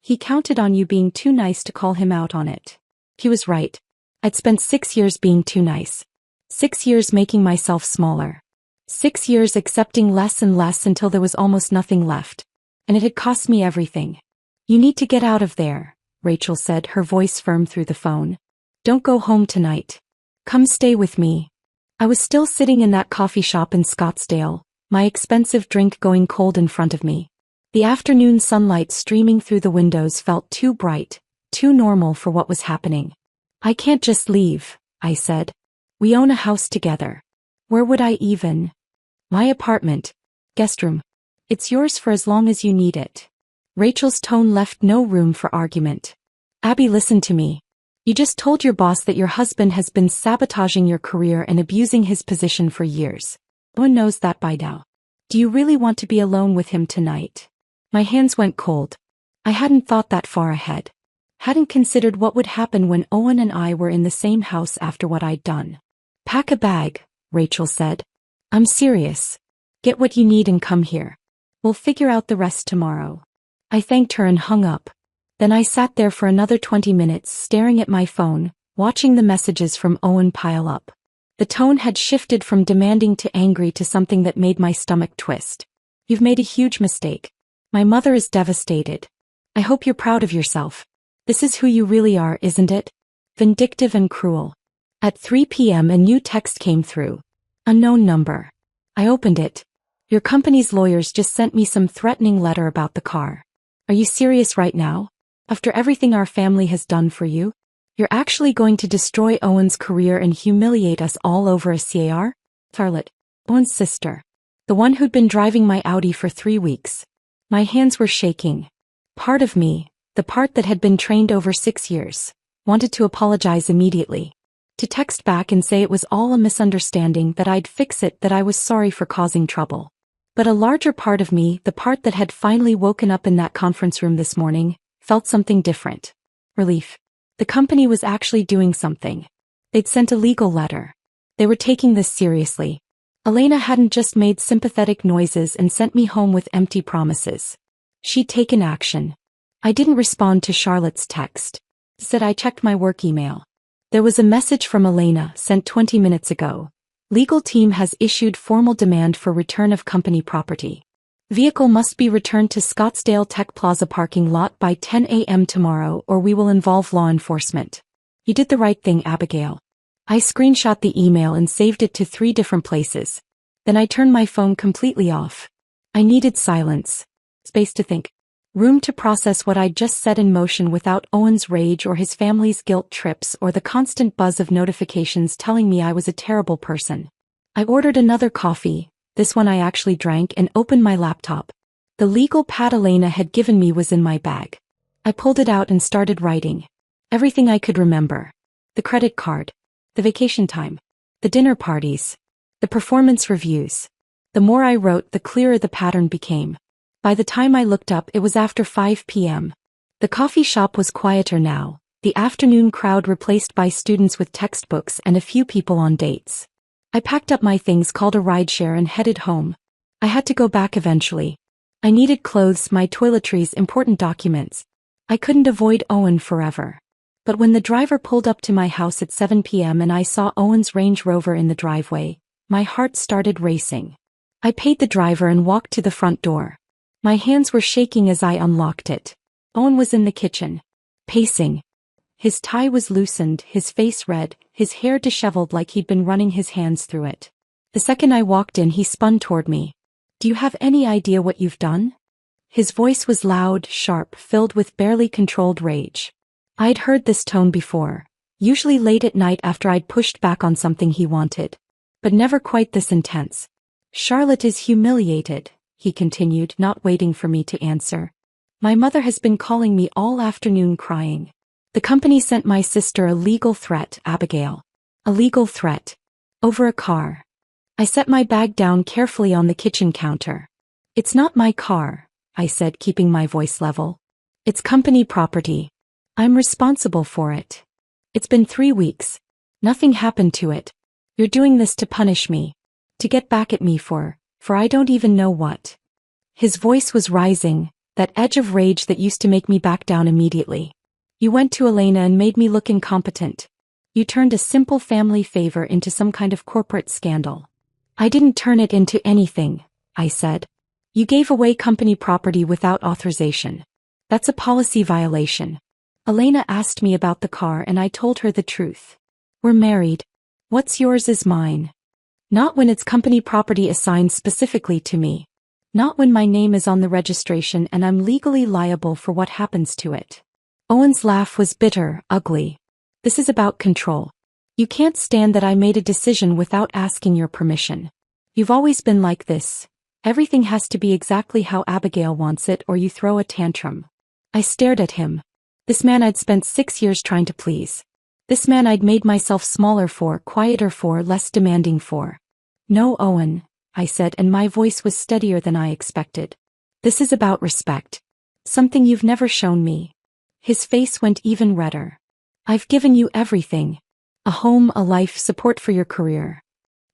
He counted on you being too nice to call him out on it. He was right. I'd spent 6 years being too nice. 6 years making myself smaller. 6 years accepting less and less until there was almost nothing left. And it had cost me everything. You need to get out of there, Rachel said, her voice firm through the phone. Don't go home tonight. Come stay with me. I was still sitting in that coffee shop in Scottsdale, my expensive drink going cold in front of me. The afternoon sunlight streaming through the windows felt too bright, too normal for what was happening. I can't just leave, I said. We own a house together. Where would I even? My apartment. Guest room. It's yours for as long as you need it. Rachel's tone left no room for argument. Abby, listen to me. You just told your boss that your husband has been sabotaging your career and abusing his position for years. No one knows that by now. Do you really want to be alone with him tonight? My hands went cold. I hadn't thought that far ahead. Hadn't considered what would happen when Owen and I were in the same house after what I'd done. Pack a bag, Rachel said. I'm serious. Get what you need and come here. We'll figure out the rest tomorrow. I thanked her and hung up. Then I sat there for another 20 minutes staring at my phone, watching the messages from Owen pile up. The tone had shifted from demanding to angry to something that made my stomach twist. You've made a huge mistake. My mother is devastated. I hope you're proud of yourself. This is who you really are, isn't it? Vindictive and cruel. At 3 p.m. a new text came through. Unknown number. I opened it. Your company's lawyers just sent me some threatening letter about the car. Are you serious right now? After everything our family has done for you? You're actually going to destroy Owen's career and humiliate us all over a car? Charlotte, Owen's sister. The one who'd been driving my Audi for 3 weeks. My hands were shaking. Part of me, the part that had been trained over 6 years, wanted to apologize immediately. To text back and say it was all a misunderstanding, that I'd fix it, that I was sorry for causing trouble. But a larger part of me, the part that had finally woken up in that conference room this morning, felt something different. Relief. The company was actually doing something. They'd sent a legal letter. They were taking this seriously. Elena hadn't just made sympathetic noises and sent me home with empty promises. She'd taken action. I didn't respond to Charlotte's text. Instead, I checked my work email. There was a message from Elena, sent 20 minutes ago. Legal team has issued formal demand for return of company property. Vehicle must be returned to Scottsdale Tech Plaza parking lot by 10 a.m. tomorrow, or we will involve law enforcement. You did the right thing, Abigail. I screenshot the email and saved it to 3 different places. Then I turned my phone completely off. I needed silence. Space to think. Room to process what I'd just set in motion without Owen's rage or his family's guilt trips or the constant buzz of notifications telling me I was a terrible person. I ordered another coffee, this one I actually drank, and opened my laptop. The legal pad Elena had given me was in my bag. I pulled it out and started writing. Everything I could remember. The credit card. The vacation time. The dinner parties. The performance reviews. The more I wrote, the clearer the pattern became. By the time I looked up, it was after 5 p.m. The coffee shop was quieter now, the afternoon crowd replaced by students with textbooks and a few people on dates. I packed up my things, called a rideshare, and headed home. I had to go back eventually. I needed clothes, my toiletries, important documents. I couldn't avoid Owen forever. But when the driver pulled up to my house at 7 p.m. and I saw Owen's Range Rover in the driveway, my heart started racing. I paid the driver and walked to the front door. My hands were shaking as I unlocked it. Owen was in the kitchen, pacing. His tie was loosened, his face red, his hair disheveled like he'd been running his hands through it. The second I walked in, he spun toward me. "Do you have any idea what you've done?" His voice was loud, sharp, filled with barely controlled rage. I'd heard this tone before, usually late at night after I'd pushed back on something he wanted. But never quite this intense. "Charlotte is humiliated," he continued, not waiting for me to answer. "My mother has been calling me all afternoon crying. The company sent my sister a legal threat, Abigail. A legal threat. Over a car." I set my bag down carefully on the kitchen counter. "It's not my car," I said, keeping my voice level. "It's company property. I'm responsible for it. It's been 3 weeks. Nothing happened to it. You're doing this to punish me. To get back at me for I don't even know what." His voice was rising, that edge of rage that used to make me back down immediately. "You went to Elena and made me look incompetent. You turned a simple family favor into some kind of corporate scandal." "I didn't turn it into anything," I said. "You gave away company property without authorization. That's a policy violation." Elena asked me about the car and I told her the truth. "We're married. What's yours is mine. Not when it's company property assigned specifically to me. Not when my name is on the registration and I'm legally liable for what happens to it." Owen's laugh was bitter, ugly. "This is about control. You can't stand that I made a decision without asking your permission. You've always been like this. Everything has to be exactly how Abigail wants it or you throw a tantrum." I stared at him. This man I'd spent 6 years trying to please. This man I'd made myself smaller for, quieter for, less demanding for. "No, Owen," I said, and my voice was steadier than I expected. "This is about respect. Something you've never shown me." His face went even redder. "I've given you everything. A home, a life, support for your career."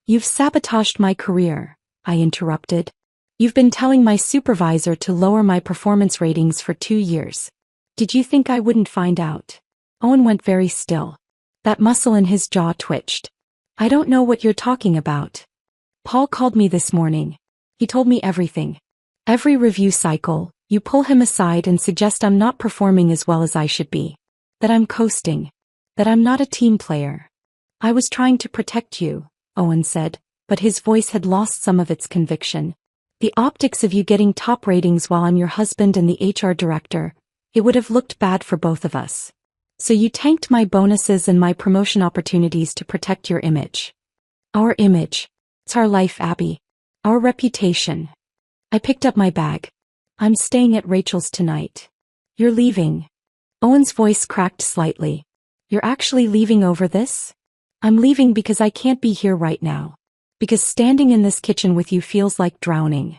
"You've sabotaged my career," I interrupted. "You've been telling my supervisor to lower my performance ratings for 2 years. Did you think I wouldn't find out?" Owen went very still. That muscle in his jaw twitched. "I don't know what you're talking about. Paul called me this morning. He told me everything. Every review cycle, you pull him aside and suggest I'm not performing as well as I should be. That I'm coasting. That I'm not a team player." "I was trying to protect you," Owen said, but his voice had lost some of its conviction. "The optics of you getting top ratings while I'm your husband and the HR director, it would have looked bad for both of us. So you tanked my bonuses and my promotion opportunities to protect your image." "Our image. It's our life, Abby. Our reputation." I picked up my bag. "I'm staying at Rachel's tonight. You're leaving. Owen's voice cracked slightly. You're actually leaving over this? I'm leaving because I can't be here right now. Because standing in this kitchen with you feels like drowning.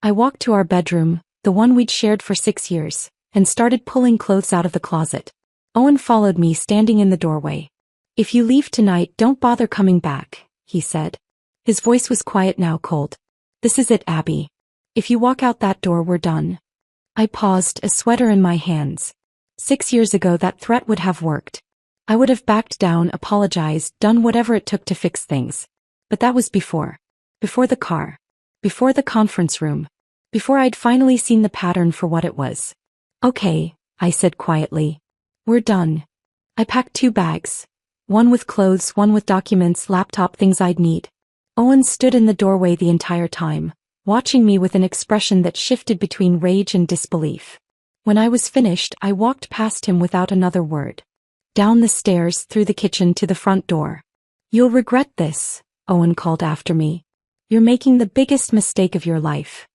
I walked to our bedroom, the one we'd shared for 6 years, and started pulling clothes out of the closet. Owen followed me, standing in the doorway. If you leave tonight, don't bother coming back, he said. His voice was quiet now, cold. This is it, Abby. If you walk out that door, we're done. I paused, a sweater in my hands. 6 years ago that threat would have worked. I would have backed down, apologized, done whatever it took to fix things. But that was before. Before the car. Before the conference room. Before I'd finally seen the pattern for what it was. Okay, I said quietly. We're done. I packed 2 bags. One with clothes, one with documents, laptop, things I'd need. Owen stood in the doorway the entire time, watching me with an expression that shifted between rage and disbelief. When I was finished, I walked past him without another word. Down the stairs, through the kitchen to the front door. You'll regret this, Owen called after me. You're making the biggest mistake of your life.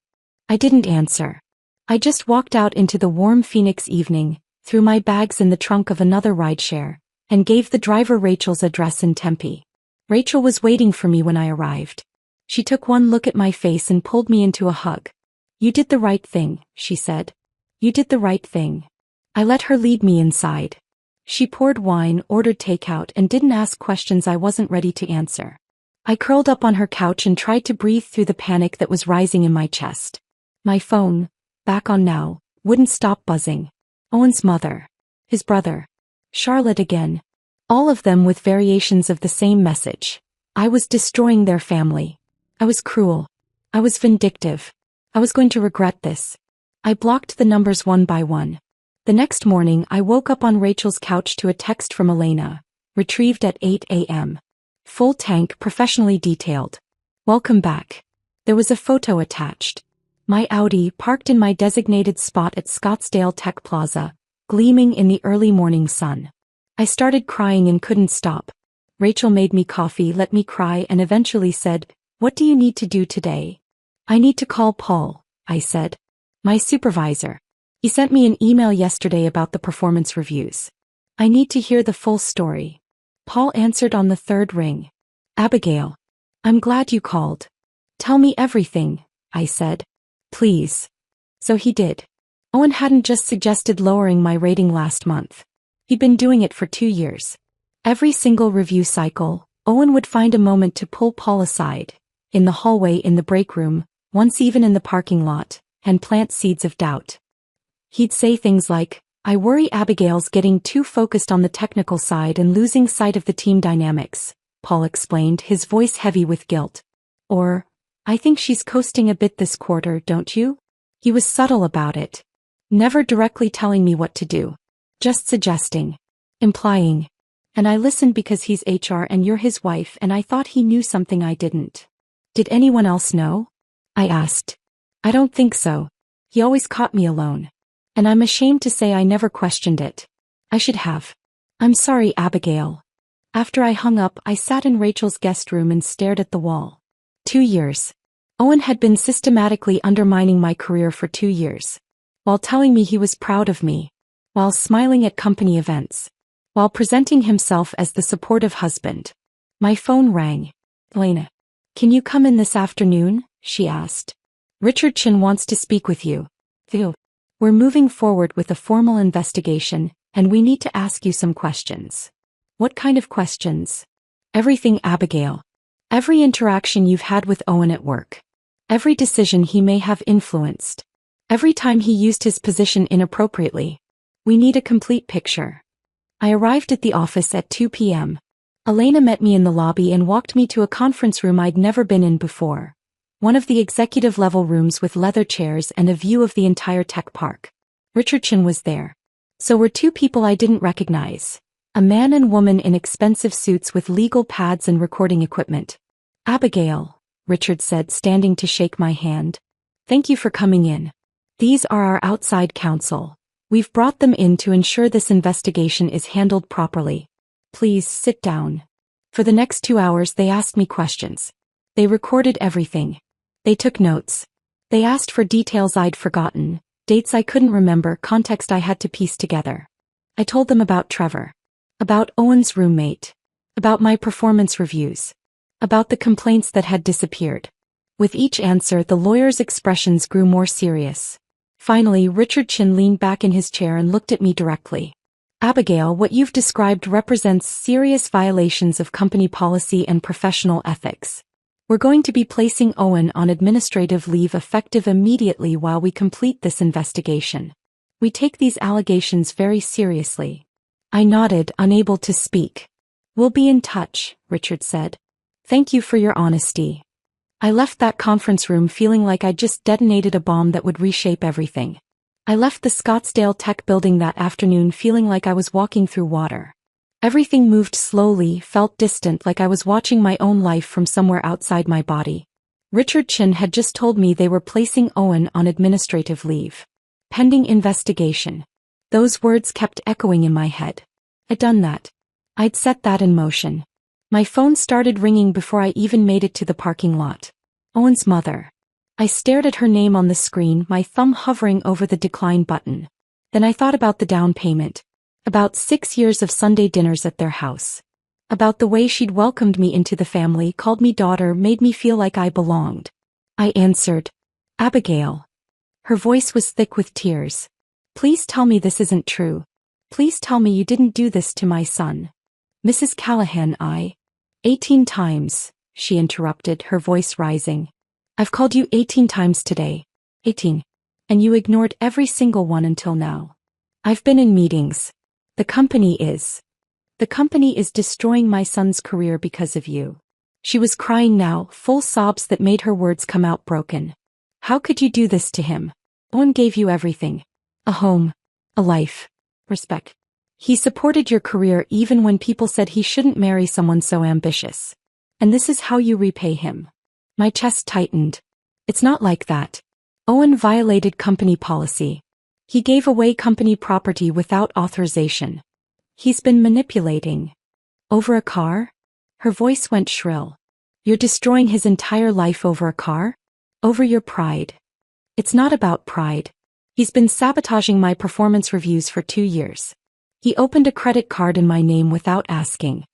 I didn't answer. I just walked out into the warm Phoenix evening, threw my bags in the trunk of another rideshare, and gave the driver Rachel's address in Tempe. Rachel was waiting for me when I arrived. She took one look at my face and pulled me into a hug. You did the right thing, she said. You did the right thing. I let her lead me inside. She poured wine, ordered takeout, and didn't ask questions I wasn't ready to answer. I curled up on her couch and tried to breathe through the panic that was rising in my chest. My phone, back on now, wouldn't stop buzzing. Owen's mother. His brother. Charlotte again. All of them with variations of the same message. I was destroying their family. I was cruel. I was vindictive. I was going to regret this. I blocked the numbers one by one. The next morning I woke up on Rachel's couch to a text from Elena, retrieved at 8 a.m. Full tank, professionally detailed. Welcome back. There was a photo attached. My Audi parked in my designated spot at Scottsdale Tech Plaza, gleaming in the early morning sun. I started crying and couldn't stop. Rachel made me coffee, let me cry, and eventually said, "What do you need to do today?" "I need to call Paul," I said. "My supervisor. He sent me an email yesterday about the performance reviews. I need to hear the full story." Paul answered on the 3rd ring. "Abigail. I'm glad you called. Tell me everything," I said. "Please." So he did. Owen hadn't just suggested lowering my rating last month. He'd been doing it for 2 years. Every single review cycle, Owen would find a moment to pull Paul aside, in the hallway, in the break room, once even in the parking lot, and plant seeds of doubt. He'd say things like, "I worry Abigail's getting too focused on the technical side and losing sight of the team dynamics," Paul explained, his voice heavy with guilt. Or, "I think she's coasting a bit this quarter, don't you?" He was subtle about it. Never directly telling me what to do. Just suggesting. Implying. And I listened because he's HR and you're his wife, and I thought he knew something I didn't. "Did anyone else know?" I asked. "I don't think so. He always caught me alone. And I'm ashamed to say I never questioned it. I should have. I'm sorry, Abigail." After I hung up, I sat in Rachel's guest room and stared at the wall. 2 years. Owen had been systematically undermining my career for 2 years. While telling me he was proud of me. While smiling at company events. While presenting himself as the supportive husband. My phone rang. "Elena. Can you come in this afternoon?" she asked. "Richard Chin wants to speak with you." "Theo. We're moving forward with a formal investigation, and we need to ask you some questions." "What kind of questions?" "Everything, Abigail. Every interaction you've had with Owen at work. Every decision he may have influenced. Every time he used his position inappropriately. We need a complete picture." I arrived at the office at 2 p.m. Elena met me in the lobby and walked me to a conference room I'd never been in before. One of the executive-level rooms with leather chairs and a view of the entire tech park. Richard Chin was there. So were 2 people I didn't recognize. A man and woman in expensive suits with legal pads and recording equipment. "Abigail," Richard said, standing to shake my hand. "Thank you for coming in. These are our outside counsel. We've brought them in to ensure this investigation is handled properly. Please sit down." For the next 2 hours they asked me questions. They recorded everything. They took notes. They asked for details I'd forgotten, Dates I couldn't remember, context I had to piece together. I told them about Trevor. About Owen's roommate. About my performance reviews. About the complaints that had disappeared. With each answer, the lawyer's expressions grew more serious. Finally, Richard Chin leaned back in his chair and looked at me directly. Abigail, what you've described represents serious violations of company policy and professional ethics. We're going to be placing Owen on administrative leave effective immediately while we complete this investigation. We take these allegations very seriously. I nodded, unable to speak. We'll be in touch, Richard said. Thank you for your honesty. I left that conference room feeling like I'd just detonated a bomb that would reshape everything. I left the Scottsdale Tech building that afternoon feeling like I was walking through water. Everything moved slowly, felt distant, like I was watching my own life from somewhere outside my body. Richard Chin had just told me they were placing Owen on administrative leave. Pending investigation. Those words kept echoing in my head. I'd done that. I'd set that in motion. My phone started ringing before I even made it to the parking lot. Owen's mother. I stared at her name on the screen, my thumb hovering over the decline button. Then I thought about the down payment. About 6 years of Sunday dinners at their house. About the way she'd welcomed me into the family, called me daughter, made me feel like I belonged. I answered, Abigail. Her voice was thick with tears. Please tell me this isn't true. Please tell me you didn't do this to my son. Mrs. Callahan, 18 times, she interrupted, her voice rising. I've called you 18 times today. 18. And you ignored every single one until now. I've been in meetings. The company is destroying my son's career because of you. She was crying now, full sobs that made her words come out broken. How could you do this to him? Owen gave you everything. A home. A life. Respect. He supported your career even when people said he shouldn't marry someone so ambitious. And this is how you repay him. My chest tightened. It's not like that. Owen violated company policy. He gave away company property without authorization. He's been manipulating. Over a car? Her voice went shrill. You're destroying his entire life over a car? Over your pride. It's not about pride. He's been sabotaging my performance reviews for 2 years. He opened a credit card in my name without asking.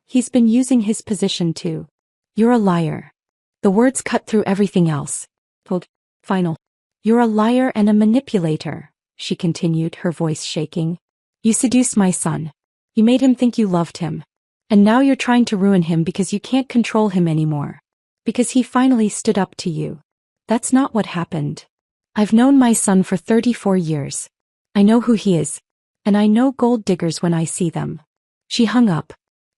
He's been using his position too. You're a liar. The words cut through everything else. Final. You're a liar and a manipulator, she continued, her voice shaking. You seduced my son. You made him think you loved him. And now you're trying to ruin him because you can't control him anymore. Because he finally stood up to you. That's not what happened. I've known my son for 34 years. I know who he is. And I know gold diggers when I see them. She hung up.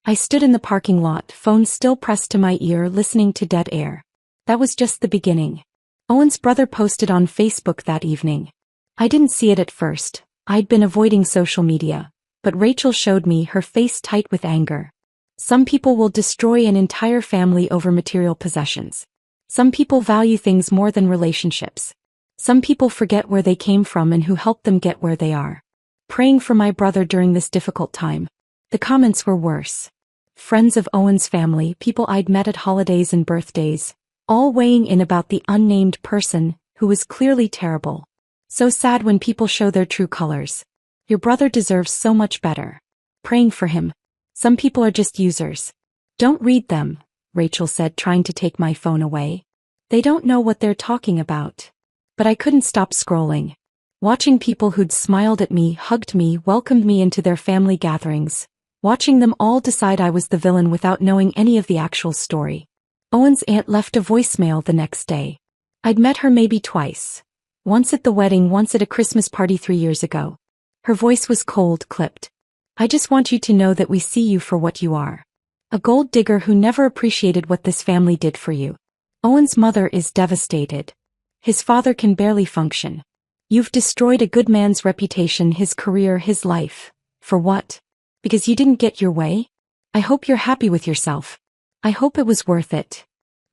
I stood in the parking lot, phone still pressed to my ear, listening to dead air. That was just the beginning. Owen's brother posted on Facebook that evening. I didn't see it at first. I'd been avoiding social media. But Rachel showed me, her face tight with anger. Some people will destroy an entire family over material possessions. Some people value things more than relationships. Some people forget where they came from and who helped them get where they are. Praying for my brother during this difficult time. The comments were worse. Friends of Owen's family, people I'd met at holidays and birthdays, all weighing in about the unnamed person, who was clearly terrible. So sad when people show their true colors. Your brother deserves so much better. Praying for him. Some people are just users. Don't read them, Rachel said, trying to take my phone away. They don't know what they're talking about. But I couldn't stop scrolling. Watching people who'd smiled at me, hugged me, welcomed me into their family gatherings. Watching them all decide I was the villain without knowing any of the actual story. Owen's aunt left a voicemail the next day. I'd met her maybe twice. Once at the wedding, once at a Christmas party 3 years ago. Her voice was cold, clipped. I just want you to know that we see you for what you are. A gold digger who never appreciated what this family did for you. Owen's mother is devastated. His father can barely function. You've destroyed a good man's reputation, his career, his life. For what? Because you didn't get your way? I hope you're happy with yourself. I hope it was worth it.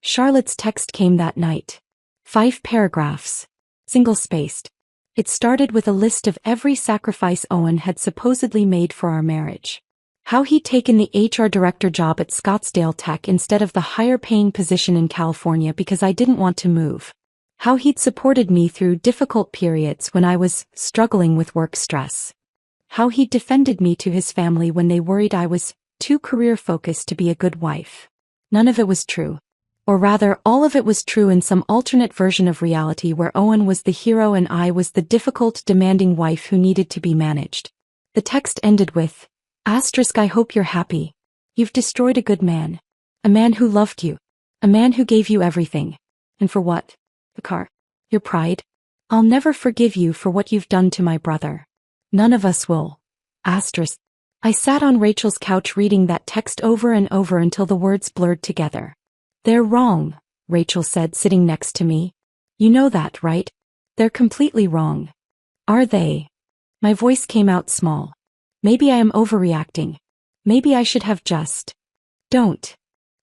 Charlotte's text came that night. 5 paragraphs. Single-spaced. It started with a list of every sacrifice Owen had supposedly made for our marriage. How he'd taken the HR director job at Scottsdale Tech instead of the higher-paying position in California because I didn't want to move. How he'd supported me through difficult periods when I was struggling with work stress. How he'd defended me to his family when they worried I was too career-focused to be a good wife. None of it was true. Or rather, all of it was true in some alternate version of reality where Owen was the hero and I was the difficult, demanding wife who needed to be managed. The text ended with, "I hope you're happy. You've destroyed a good man. A man who loved you. A man who gave you everything. And for what? The car. Your pride. I'll never forgive you for what you've done to my brother. None of us will." I sat on Rachel's couch reading that text over and over until the words blurred together. "They're wrong," Rachel said, sitting next to me. "You know that, right? They're completely wrong." "Are they?" My voice came out small. "Maybe I am overreacting. Maybe I should have just..." "Don't."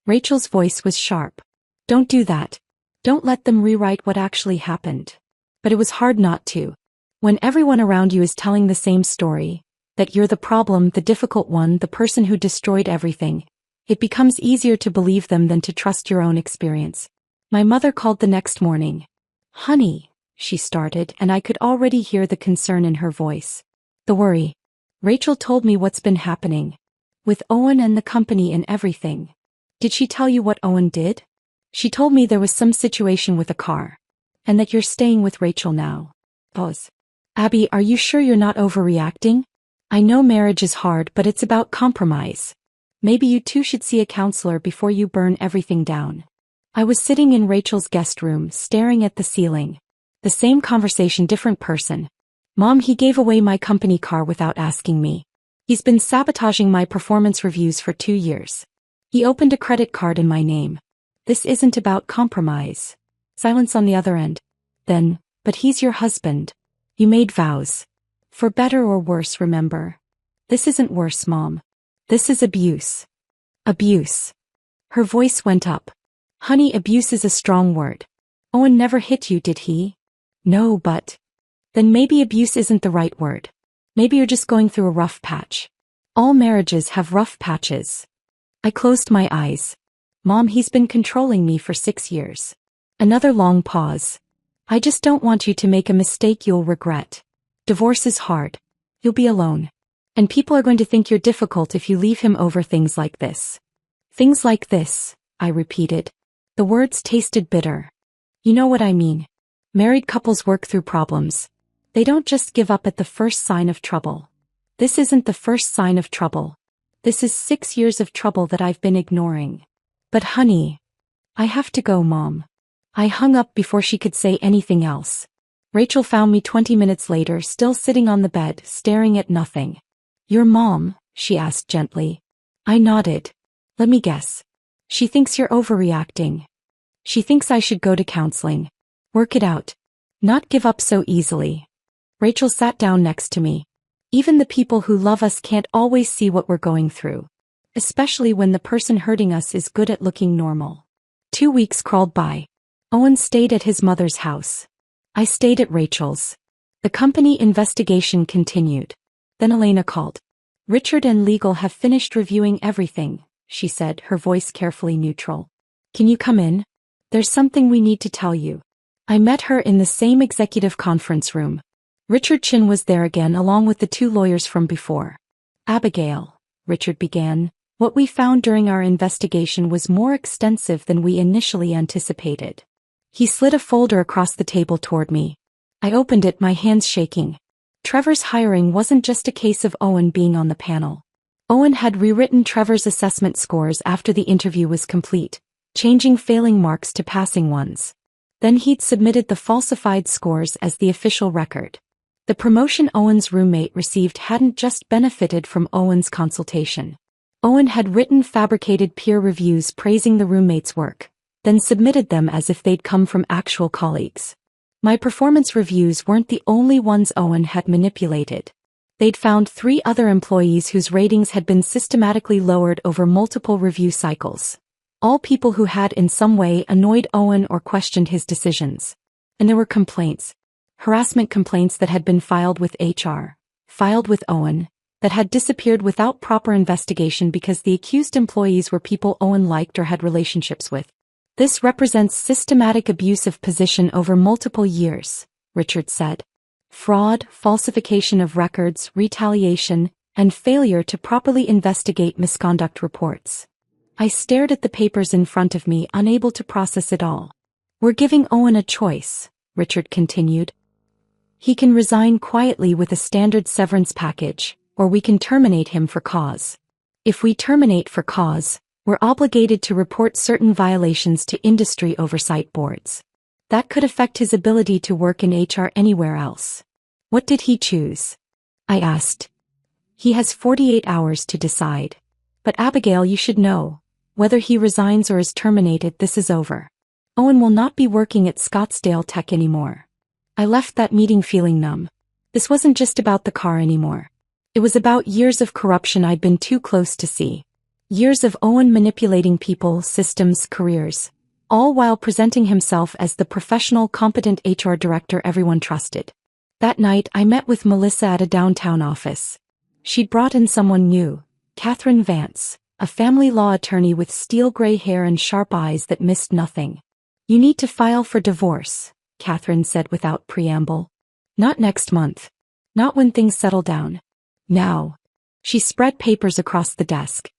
Rachel's voice was sharp. "Don't do that. Don't let them rewrite what actually happened." But it was hard not to. When everyone around you is telling the same story, that you're the problem, the difficult one, the person who destroyed everything, it becomes easier to believe them than to trust your own experience. My mother called the next morning. "Honey," she started, and I could already hear the concern in her voice. The worry. "Rachel told me what's been happening. With Owen and the company and everything." "Did she tell you what Owen did?" "She told me there was some situation with a car. And that you're staying with Rachel now." Pause. "Abby, are you sure you're not overreacting? I know marriage is hard, but it's about compromise. Maybe you two should see a counselor before you burn everything down." I was sitting in Rachel's guest room, staring at the ceiling. The same conversation, different person. "Mom, he gave away my company car without asking me. He's been sabotaging my performance reviews for 2 years. He opened a credit card in my name. This isn't about compromise." Silence on the other end. Then, "But he's your husband. You made vows. For better or worse, remember. This isn't worse, Mom. This is abuse." "Abuse." Her voice went up. "Honey, abuse is a strong word. Owen never hit you, did he?" "No, but..." "Then maybe abuse isn't the right word. Maybe you're just going through a rough patch. All marriages have rough patches." I closed my eyes. "Mom, he's been controlling me for 6 years." Another long pause. "I just don't want you to make a mistake you'll regret. Divorce is hard. You'll be alone. And people are going to think you're difficult if you leave him over things like this." "Things like this," I repeated. The words tasted bitter. "You know what I mean. Married couples work through problems. They don't just give up at the first sign of trouble. This isn't the first sign of trouble. This is 6 years of trouble that I've been ignoring." "But honey..." "I have to go, Mom." I hung up before she could say anything else. Rachel found me 20 minutes later, still sitting on the bed, staring at nothing. "Your mom?" she asked gently. I nodded. "Let me guess. She thinks you're overreacting. She thinks I should go to counseling. Work it out. Not give up so easily." Rachel sat down next to me. "Even the people who love us can't always see what we're going through. Especially when the person hurting us is good at looking normal." 2 weeks crawled by. Owen stayed at his mother's house. I stayed at Rachel's. The company investigation continued. Then Elena called. "Richard and legal have finished reviewing everything," she said, her voice carefully neutral. "Can you come in? There's something we need to tell you." I met her in the same executive conference room. Richard Chin was there again, along with the 2 lawyers from before. "Abigail," Richard began, "what we found during our investigation was more extensive than we initially anticipated." He slid a folder across the table toward me. I opened it, my hands shaking. Trevor's hiring wasn't just a case of Owen being on the panel. Owen had rewritten Trevor's assessment scores after the interview was complete, changing failing marks to passing ones. Then he'd submitted the falsified scores as the official record. The promotion Owen's roommate received hadn't just benefited from Owen's consultation. Owen had written fabricated peer reviews praising the roommate's work, then submitted them as if they'd come from actual colleagues. My performance reviews weren't the only ones Owen had manipulated. They'd found 3 other employees whose ratings had been systematically lowered over multiple review cycles. All people who had in some way annoyed Owen or questioned his decisions. And there were complaints. Harassment complaints that had been filed with HR, filed with Owen, that had disappeared without proper investigation because the accused employees were people Owen liked or had relationships with. This represents systematic abuse of position over multiple years, Richard said. Fraud, falsification of records, retaliation, and failure to properly investigate misconduct reports. I stared at the papers in front of me, unable to process it all. We're giving Owen a choice, Richard continued. He can resign quietly with a standard severance package, or we can terminate him for cause. If we terminate for cause, we're obligated to report certain violations to industry oversight boards. That could affect his ability to work in HR anywhere else. What did he choose? I asked. He has 48 hours to decide. But Abigail, you should know. Whether he resigns or is terminated, this is over. Owen will not be working at Scottsdale Tech anymore. I left that meeting feeling numb. This wasn't just about the car anymore. It was about years of corruption I'd been too close to see. Years of Owen manipulating people, systems, careers, all while presenting himself as the professional, competent HR director everyone trusted. That night, I met with Melissa at a downtown office. She'd brought in someone new, Catherine Vance, a family law attorney with steel gray hair and sharp eyes that missed nothing. You need to file for divorce, Catherine said without preamble. Not next month. Not when things settle down. Now. She spread papers across the desk.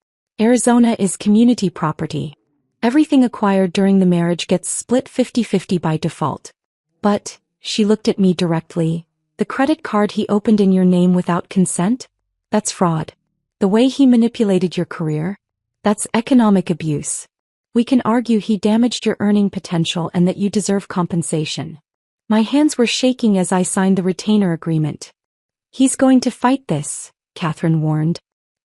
Arizona is community property. Everything acquired during the marriage gets split 50-50 by default. But, she looked at me directly, the credit card he opened in your name without consent? That's fraud. The way he manipulated your career? That's economic abuse. We can argue he damaged your earning potential and that you deserve compensation. My hands were shaking as I signed the retainer agreement. He's going to fight this, Catherine warned.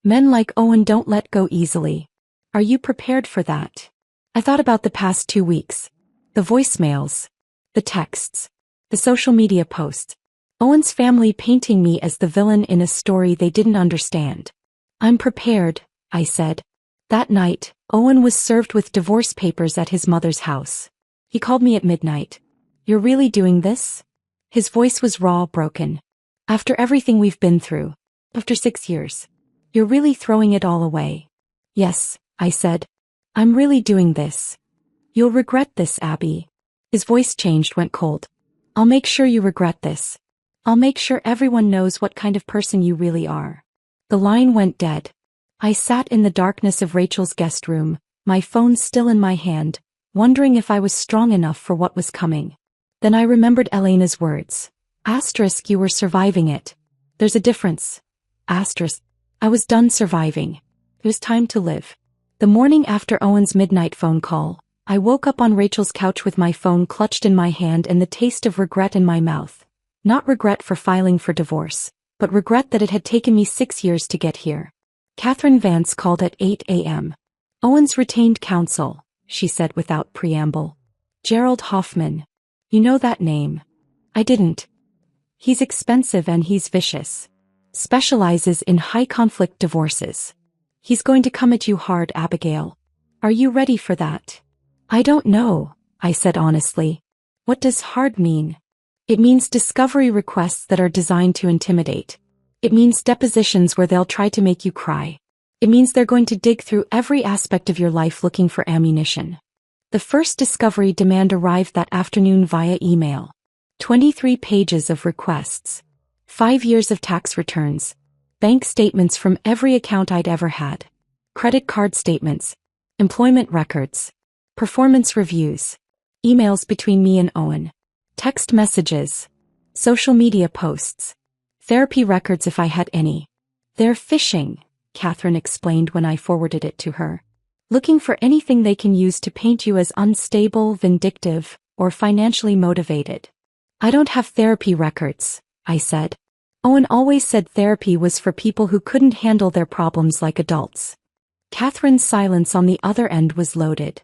Men like Owen don't let go easily. Are you prepared for that? I thought about the past 2 weeks. The voicemails. The texts. The social media posts. Owen's family painting me as the villain in a story they didn't understand. I'm prepared, I said. That night, Owen was served with divorce papers at his mother's house. He called me at midnight. You're really doing this? His voice was raw, broken. After everything we've been through. After 6 years. You're really throwing it all away. Yes, I said. I'm really doing this. You'll regret this, Abby. His voice changed, went cold. I'll make sure you regret this. I'll make sure everyone knows what kind of person you really are. The line went dead. I sat in the darkness of Rachel's guest room, my phone still in my hand, wondering if I was strong enough for what was coming. Then I remembered Elena's words. Asterisk, you were surviving it. There's a difference. Asterisk. I was done surviving. It was time to live. The morning after Owen's midnight phone call, I woke up on Rachel's couch with my phone clutched in my hand and the taste of regret in my mouth. Not regret for filing for divorce, but regret that it had taken me 6 years to get here. Catherine Vance called at 8 a.m. Owen's retained counsel, she said without preamble. Gerald Hoffman. You know that name? I didn't. He's expensive and he's vicious. Specializes in high-conflict divorces. He's going to come at you hard, Abigail. Are you ready for that? I don't know, I said honestly. What does hard mean? It means discovery requests that are designed to intimidate. It means depositions where they'll try to make you cry. It means they're going to dig through every aspect of your life looking for ammunition. The first discovery demand arrived that afternoon via email. 23 pages of requests. 5 years of tax returns. Bank statements from every account I'd ever had. Credit card statements. Employment records. Performance reviews. Emails between me and Owen. Text messages. Social media posts. Therapy records if I had any. They're phishing, Catherine explained when I forwarded it to her. Looking for anything they can use to paint you as unstable, vindictive, or financially motivated. I don't have therapy records, I said. Owen always said therapy was for people who couldn't handle their problems like adults. Catherine's silence on the other end was loaded.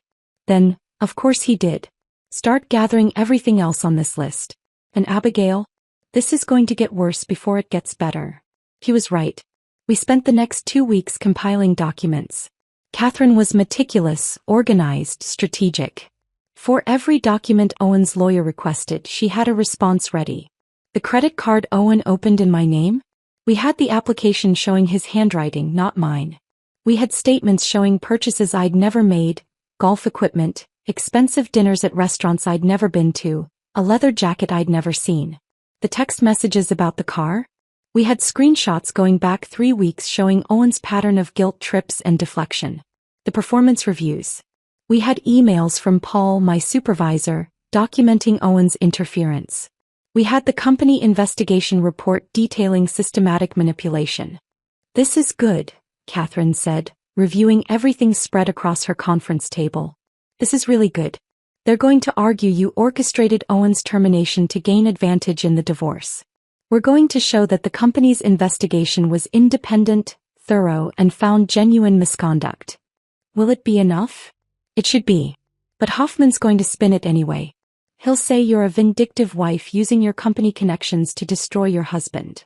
Then, of course he did. Start gathering everything else on this list. And Abigail? This is going to get worse before it gets better. He was right. We spent the next 2 weeks compiling documents. Catherine was meticulous, organized, strategic. For every document Owen's lawyer requested, she had a response ready. The credit card Owen opened in my name? We had the application showing his handwriting, not mine. We had statements showing purchases I'd never made, golf equipment, expensive dinners at restaurants I'd never been to, a leather jacket I'd never seen. The text messages about the car? We had screenshots going back 3 weeks showing Owen's pattern of guilt trips and deflection. The performance reviews. We had emails from Paul, my supervisor, documenting Owen's interference. We had the company investigation report detailing systematic manipulation. This is good, Catherine said, reviewing everything spread across her conference table. This is really good. They're going to argue you orchestrated Owen's termination to gain advantage in the divorce. We're going to show that the company's investigation was independent, thorough, and found genuine misconduct. Will it be enough? It should be. But Hoffman's going to spin it anyway. He'll say you're a vindictive wife using your company connections to destroy your husband.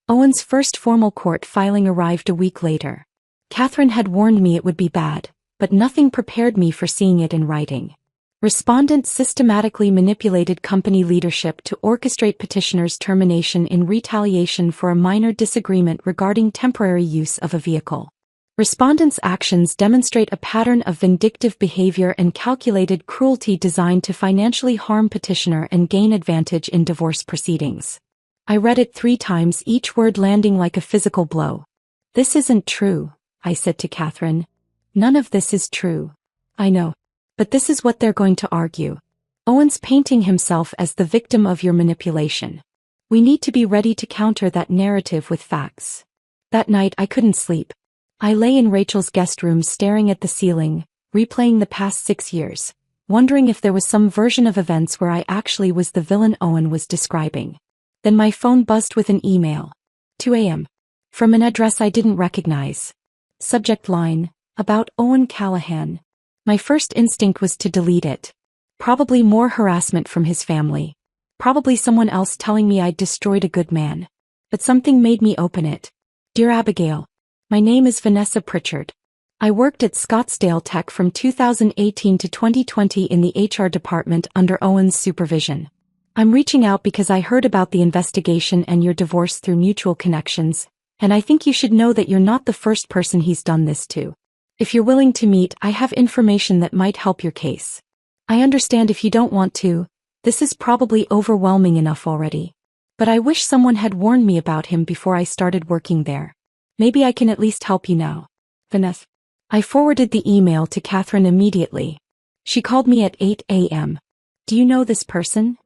Owen's first formal court filing arrived a week later. Catherine had warned me it would be bad, but nothing prepared me for seeing it in writing. Respondent systematically manipulated company leadership to orchestrate petitioner's termination in retaliation for a minor disagreement regarding temporary use of a vehicle. Respondent's actions demonstrate a pattern of vindictive behavior and calculated cruelty designed to financially harm petitioner and gain advantage in divorce proceedings. I read it 3 times, each word landing like a physical blow. This isn't true, I said to Catherine. None of this is true. I know. But this is what they're going to argue. Owen's painting himself as the victim of your manipulation. We need to be ready to counter that narrative with facts. That night I couldn't sleep. I lay in Rachel's guest room staring at the ceiling, replaying the past 6 years, wondering if there was some version of events where I actually was the villain Owen was describing. Then my phone buzzed with an email. 2 a.m. From an address I didn't recognize. Subject line, about Owen Callahan. My first instinct was to delete it. Probably more harassment from his family. Probably someone else telling me I'd destroyed a good man. But something made me open it. Dear Abigail. My name is Vanessa Pritchard. I worked at Scottsdale Tech from 2018 to 2020 in the HR department under Owen's supervision. I'm reaching out because I heard about the investigation and your divorce through mutual connections, and I think you should know that you're not the first person he's done this to. If you're willing to meet, I have information that might help your case. I understand if you don't want to. This is probably overwhelming enough already. But I wish someone had warned me about him before I started working there. Maybe I can at least help you now. Vanessa. I forwarded the email to Catherine immediately. She called me at 8 a.m. Do you know this person?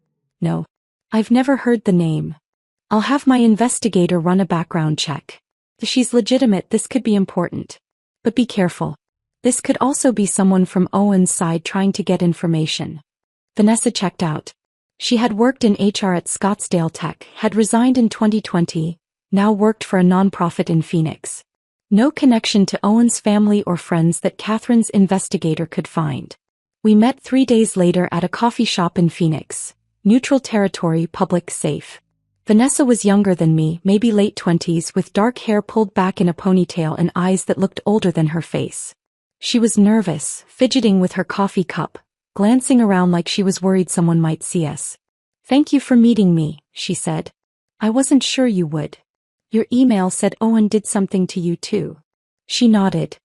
No. I've never heard the name. I'll have my investigator run a background check. If she's legitimate, this could be important. But be careful. This could also be someone from Owen's side trying to get information. Vanessa checked out. She had worked in HR at Scottsdale Tech, had resigned in 2020, now worked for a nonprofit in Phoenix. No connection to Owen's family or friends that Catherine's investigator could find. We met 3 days later at a coffee shop in Phoenix. Neutral territory, public safe. Vanessa was younger than me, maybe late 20s, with dark hair pulled back in a ponytail and eyes that looked older than her face. She was nervous, fidgeting with her coffee cup, glancing around like she was worried someone might see us. Thank you for meeting me, she said. I wasn't sure you would. Your email said Owen did something to you too. She nodded.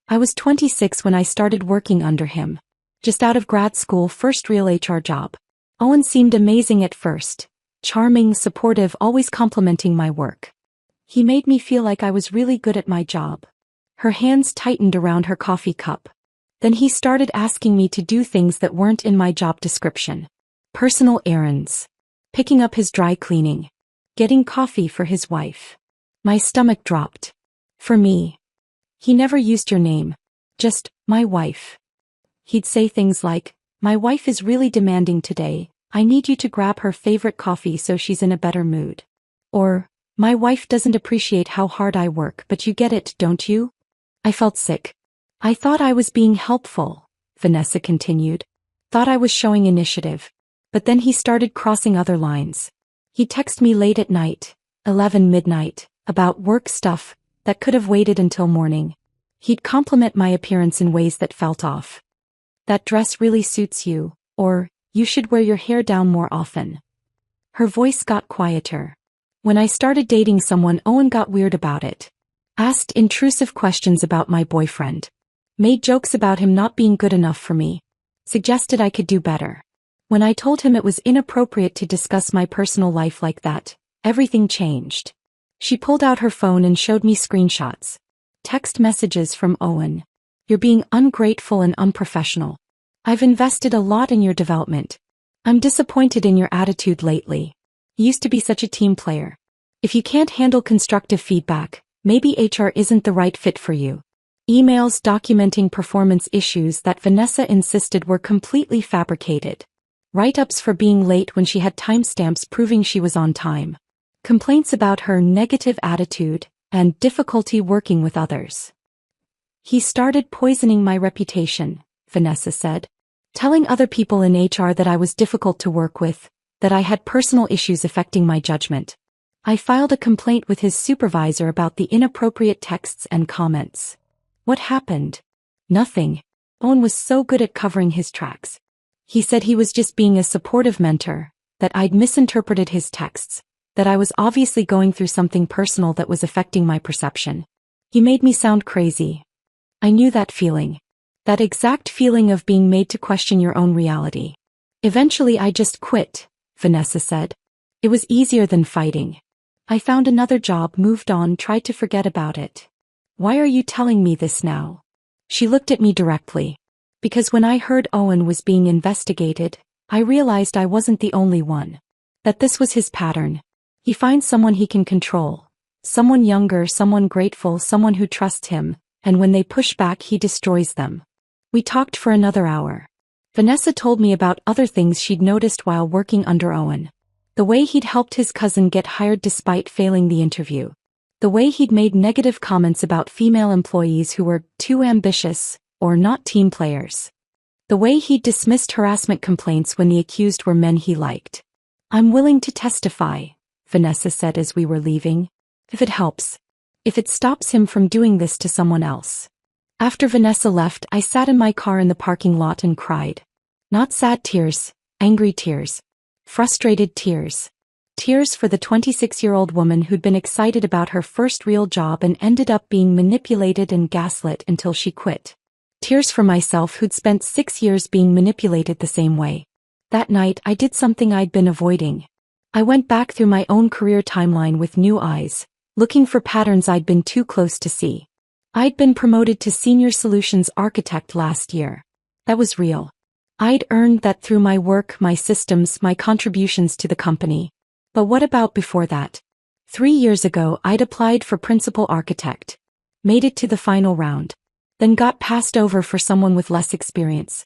I was 26 when I started working under him. Just out of grad school, first real HR job. Owen seemed amazing at first. Charming, supportive, always complimenting my work. He made me feel like I was really good at my job. Her hands tightened around her coffee cup. Then he started asking me to do things that weren't in my job description. Personal errands. Picking up his dry cleaning. Getting coffee for his wife. My stomach dropped. For me. He never used your name. Just, my wife. He'd say things like, my wife is really demanding today. I need you to grab her favorite coffee so she's in a better mood. Or, my wife doesn't appreciate how hard I work, but you get it, don't you? I felt sick. I thought I was being helpful, Vanessa continued. Thought I was showing initiative. But then he started crossing other lines. He'd text me late at night, 11 midnight, about work stuff that could have waited until morning. He'd compliment my appearance in ways that felt off. That dress really suits you, or, you should wear your hair down more often. Her voice got quieter. When I started dating someone, Owen got weird about it. Asked intrusive questions about my boyfriend. Made jokes about him not being good enough for me. Suggested I could do better. When I told him it was inappropriate to discuss my personal life like that, everything changed. She pulled out her phone and showed me screenshots. Text messages from Owen. You're being ungrateful and unprofessional. I've invested a lot in your development. I'm disappointed in your attitude lately. You used to be such a team player. If you can't handle constructive feedback, maybe HR isn't the right fit for you. Emails documenting performance issues that Vanessa insisted were completely fabricated. Write-ups for being late when she had timestamps proving she was on time. Complaints about her negative attitude and difficulty working with others. He started poisoning my reputation, Vanessa said. Telling other people in HR that I was difficult to work with, that I had personal issues affecting my judgment. I filed a complaint with his supervisor about the inappropriate texts and comments. What happened? Nothing. Owen was so good at covering his tracks. He said he was just being a supportive mentor, that I'd misinterpreted his texts, that I was obviously going through something personal that was affecting my perception. He made me sound crazy. I knew that feeling. That exact feeling of being made to question your own reality. Eventually I just quit, Vanessa said. It was easier than fighting. I found another job, moved on, tried to forget about it. Why are you telling me this now? She looked at me directly. Because when I heard Owen was being investigated, I realized I wasn't the only one. That this was his pattern. He finds someone he can control. Someone younger, someone grateful, someone who trusts him, and when they push back he destroys them. We talked for another hour. Vanessa told me about other things she'd noticed while working under Owen. The way he'd helped his cousin get hired despite failing the interview. The way he'd made negative comments about female employees who were too ambitious, or not team players. The way he'd dismissed harassment complaints when the accused were men he liked. I'm willing to testify, Vanessa said as we were leaving. If it helps. If it stops him from doing this to someone else. After Vanessa left, I sat in my car in the parking lot and cried. Not sad tears, angry tears. Frustrated tears. Tears for the 26-year-old woman who'd been excited about her first real job and ended up being manipulated and gaslit until she quit. Tears for myself who'd spent 6 years being manipulated the same way. That night I did something I'd been avoiding. I went back through my own career timeline with new eyes, looking for patterns I'd been too close to see. I'd been promoted to senior solutions architect last year. That was real. I'd earned that through my work, my systems, my contributions to the company. But what about before that? 3 years ago I'd applied for principal architect. Made it to the final round. Then got passed over for someone with less experience.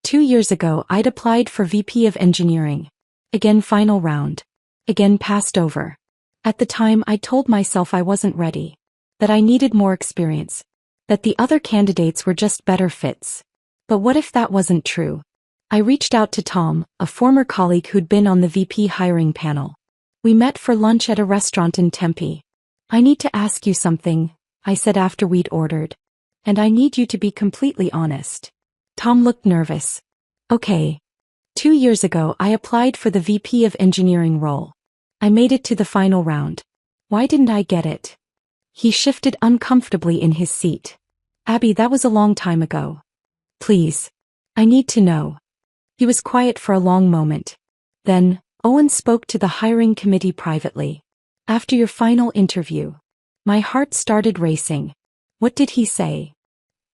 2 years ago I'd applied for VP of engineering. Again final round. Again passed over. At the time I told myself I wasn't ready. That I needed more experience. That the other candidates were just better fits. But what if that wasn't true? I reached out to Tom, a former colleague who'd been on the VP hiring panel. We met for lunch at a restaurant in Tempe. I need to ask you something, I said after we'd ordered. And I need you to be completely honest. Tom looked nervous. Okay. 2 years ago I applied for the VP of engineering role. I made it to the final round. Why didn't I get it? He shifted uncomfortably in his seat. Abby, that was a long time ago. Please. I need to know. He was quiet for a long moment. Then, Owen spoke to the hiring committee privately. After your final interview. My heart started racing. What did he say?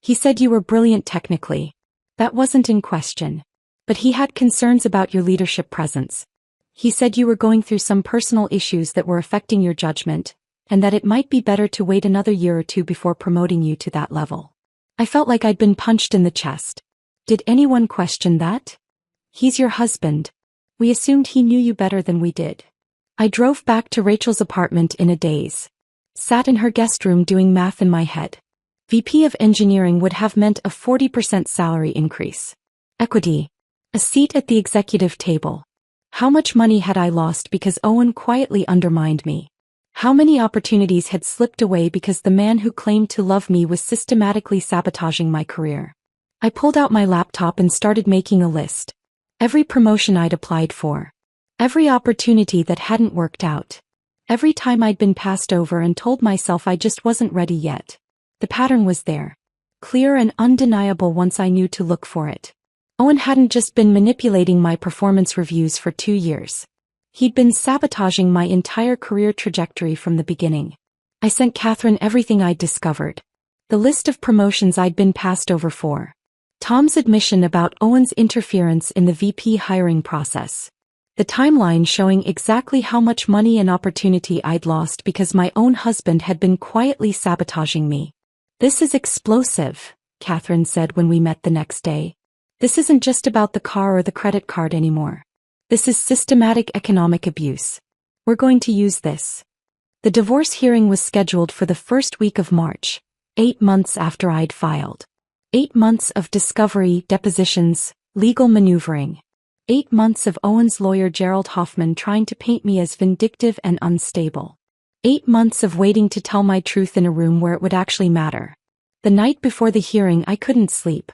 He said you were brilliant technically. That wasn't in question. But he had concerns about your leadership presence. He said you were going through some personal issues that were affecting your judgment, and that it might be better to wait another year or two before promoting you to that level. I felt like I'd been punched in the chest. Did anyone question that? He's your husband. We assumed he knew you better than we did. I drove back to Rachel's apartment in a daze. Sat in her guest room doing math in my head. VP of engineering would have meant a 40% salary increase. Equity. A seat at the executive table. How much money had I lost because Owen quietly undermined me? How many opportunities had slipped away because the man who claimed to love me was systematically sabotaging my career? I pulled out my laptop and started making a list. Every promotion I'd applied for. Every opportunity that hadn't worked out. Every time I'd been passed over and told myself I just wasn't ready yet. The pattern was there. Clear and undeniable once I knew to look for it. Owen hadn't just been manipulating my performance reviews for 2 years. He'd been sabotaging my entire career trajectory from the beginning. I sent Catherine everything I'd discovered. The list of promotions I'd been passed over for. Tom's admission about Owen's interference in the VP hiring process. The timeline showing exactly how much money and opportunity I'd lost because my own husband had been quietly sabotaging me. "This is explosive," Catherine said when we met the next day. "This isn't just about the car or the credit card anymore. This is systematic economic abuse. We're going to use this." The divorce hearing was scheduled for the first week of March, 8 months after I'd filed. 8 months of discovery, depositions, legal maneuvering. 8 months of Owen's lawyer Gerald Hoffman trying to paint me as vindictive and unstable. 8 months of waiting to tell my truth in a room where it would actually matter. The night before the hearing I couldn't sleep.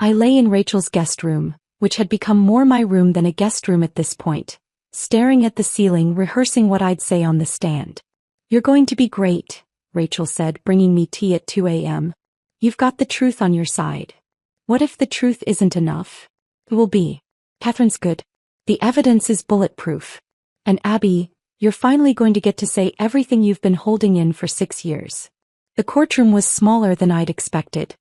I lay in Rachel's guest room, which had become more my room than a guest room at this point, staring at the ceiling, rehearsing what I'd say on the stand. "You're going to be great," Rachel said, bringing me tea at 2 a.m. "You've got the truth on your side. What if the truth isn't enough? It will be. Catherine's good. The evidence is bulletproof. And Abby, you're finally going to get to say everything you've been holding in for 6 years." The courtroom was smaller than I'd expected.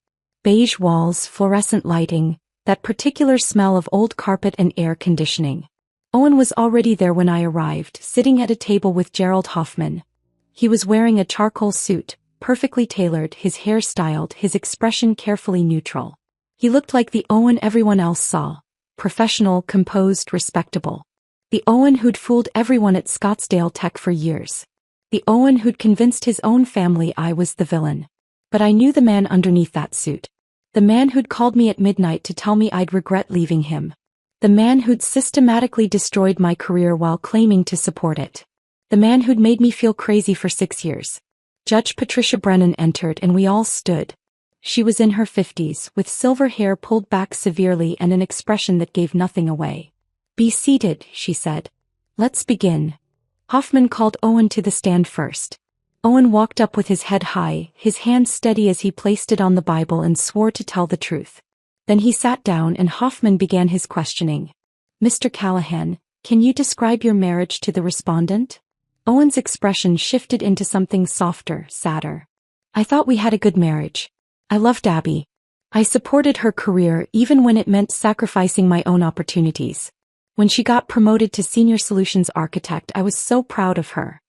Beige walls, fluorescent lighting, that particular smell of old carpet and air conditioning. Owen was already there when I arrived, sitting at a table with Gerald Hoffman. He was wearing a charcoal suit, perfectly tailored, his hair styled, his expression carefully neutral. He looked like the Owen everyone else saw. Professional, composed, respectable. The Owen who'd fooled everyone at Scottsdale Tech for years. The Owen who'd convinced his own family I was the villain. But I knew the man underneath that suit. The man who'd called me at midnight to tell me I'd regret leaving him. The man who'd systematically destroyed my career while claiming to support it. The man who'd made me feel crazy for 6 years. Judge Patricia Brennan entered and we all stood. She was in her 50s, with silver hair pulled back severely and an expression that gave nothing away. "Be seated," she said. "Let's begin." Hoffman called Owen to the stand first. Owen walked up with his head high, his hand steady as he placed it on the Bible and swore to tell the truth. Then he sat down and Hoffman began his questioning. "Mr. Callahan, can you describe your marriage to the respondent?" Owen's expression shifted into something softer, sadder. "I thought we had a good marriage. I loved Abby. I supported her career even when it meant sacrificing my own opportunities. When she got promoted to Senior Solutions Architect, I was so proud of her.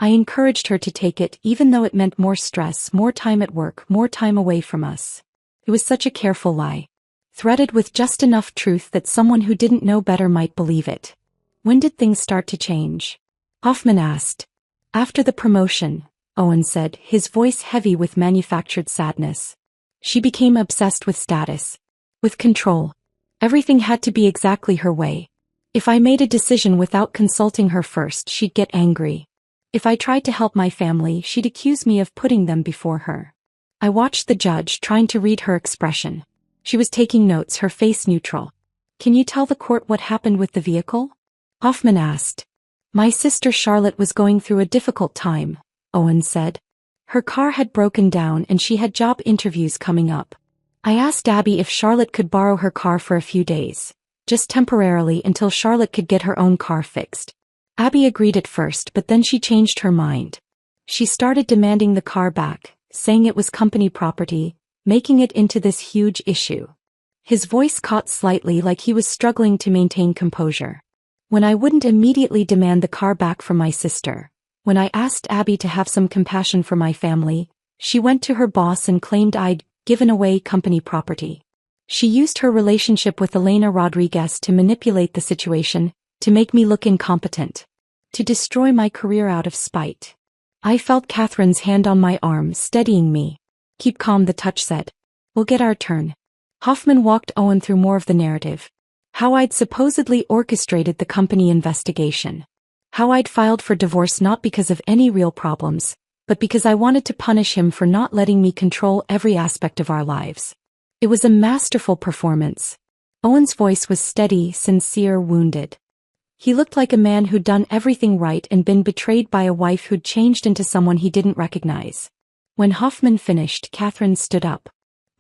I encouraged her to take it even though it meant more stress, more time at work, more time away from us. It was such a careful lie. Threaded with just enough truth that someone who didn't know better might believe it." "When did things start to change?" Hoffman asked. "After the promotion," Owen said, his voice heavy with manufactured sadness. "She became obsessed with status. With control. Everything had to be exactly her way. If I made a decision without consulting her first, she'd get angry. If I tried to help my family, she'd accuse me of putting them before her." I watched the judge, trying to read her expression. She was taking notes, her face neutral. "Can you tell the court what happened with the vehicle?" Hoffman asked. "My sister Charlotte was going through a difficult time," Owen said. "Her car had broken down and she had job interviews coming up. I asked Abby if Charlotte could borrow her car for a few days, just temporarily until Charlotte could get her own car fixed. Abby agreed at first, but then she changed her mind. She started demanding the car back, saying it was company property, making it into this huge issue." His voice caught slightly, like he was struggling to maintain composure. "When I wouldn't immediately demand the car back from my sister, when I asked Abby to have some compassion for my family, she went to her boss and claimed I'd given away company property. She used her relationship with Elena Rodriguez to manipulate the situation, to make me look incompetent, to destroy my career out of spite." I felt Catherine's hand on my arm, steadying me. "Keep calm," the touch said. "We'll get our turn." Hoffman walked Owen through more of the narrative. How I'd supposedly orchestrated the company investigation. How I'd filed for divorce not because of any real problems, but because I wanted to punish him for not letting me control every aspect of our lives. It was a masterful performance. Owen's voice was steady, sincere, wounded. He looked like a man who'd done everything right and been betrayed by a wife who'd changed into someone he didn't recognize. When Hoffman finished, Catherine stood up.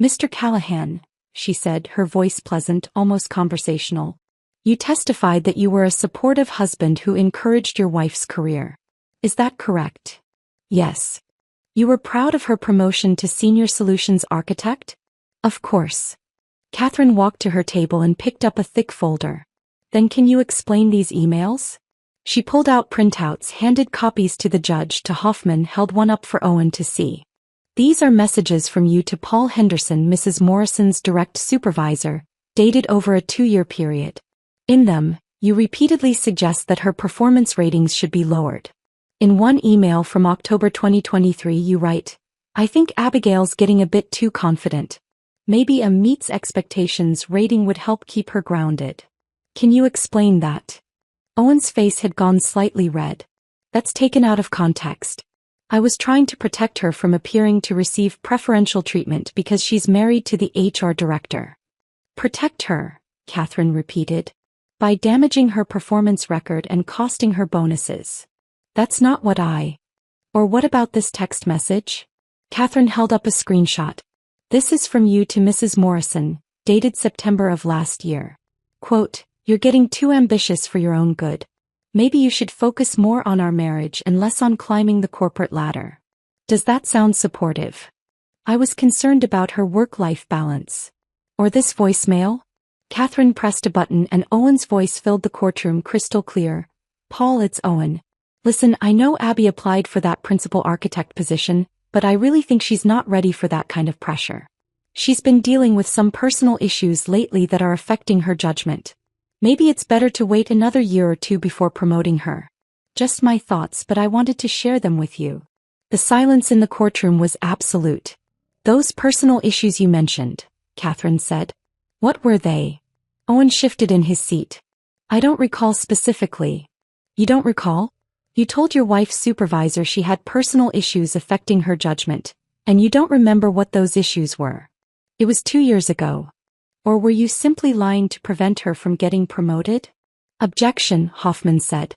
"Mr. Callahan, she said, her voice pleasant, almost conversational. You testified that you were a supportive husband who encouraged your wife's career. Is that correct? Yes. You were proud of her promotion to Senior Solutions Architect? Of course. Catherine walked to her table and picked up a thick folder. Then can you explain these emails? She pulled out printouts, handed copies to the judge, to Hoffman, held one up for Owen to see. These are messages from you to Paul Henderson, Mrs. Morrison's direct supervisor, dated over a 2-year period. In them, you repeatedly suggest that her performance ratings should be lowered. In one email from October 2023 you write, I think Abigail's getting a bit too confident. Maybe a meets expectations rating would help keep her grounded. Can you explain that? Owen's face had gone slightly red. That's taken out of context. I was trying to protect her from appearing to receive preferential treatment because she's married to the HR director. Protect her, Catherine repeated. By damaging her performance record and costing her bonuses. That's not what I... Or what about this text message? Catherine held up a screenshot. This is from you to Mrs. Morrison, dated September of last year. Quote, You're getting too ambitious for your own good. Maybe you should focus more on our marriage and less on climbing the corporate ladder. Does that sound supportive? I was concerned about her work-life balance. Or this voicemail? Catherine pressed a button and Owen's voice filled the courtroom crystal clear. Paul, it's Owen. Listen, I know Abby applied for that principal architect position, but I really think she's not ready for that kind of pressure. She's been dealing with some personal issues lately that are affecting her judgment. Maybe it's better to wait another year or two before promoting her. Just my thoughts, but I wanted to share them with you. The silence in the courtroom was absolute. Those personal issues you mentioned, Catherine said. What were they? Owen shifted in his seat. I don't recall specifically. You don't recall? You told your wife's supervisor she had personal issues affecting her judgment, and you don't remember what those issues were. It was 2 years ago. Or were you simply lying to prevent her from getting promoted? Objection, Hoffman said.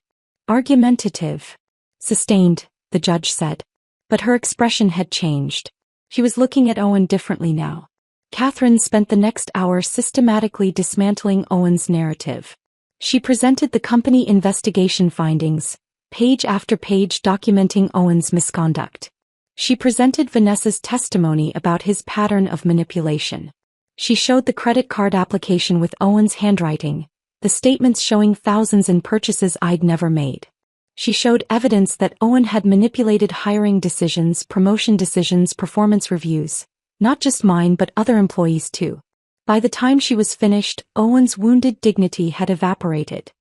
Argumentative. Sustained, the judge said. But her expression had changed. She was looking at Owen differently now. Catherine spent the next hour systematically dismantling Owen's narrative. She presented the company investigation findings, page after page documenting Owen's misconduct. She presented Vanessa's testimony about his pattern of manipulation. She showed the credit card application with Owen's handwriting, the statements showing thousands in purchases I'd never made. She showed evidence that Owen had manipulated hiring decisions, promotion decisions, performance reviews, not just mine but other employees too. By the time she was finished, Owen's wounded dignity had evaporated.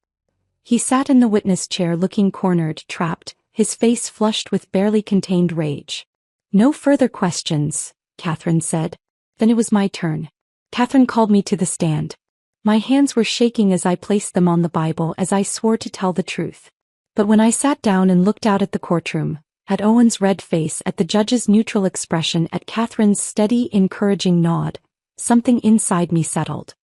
He sat in the witness chair looking cornered, trapped, his face flushed with barely contained rage. No further questions, Catherine said. Then it was my turn. Catherine called me to the stand. My hands were shaking as I placed them on the Bible as I swore to tell the truth. But when I sat down and looked out at the courtroom, at Owen's red face, at the judge's neutral expression, at Catherine's steady, encouraging nod, something inside me settled.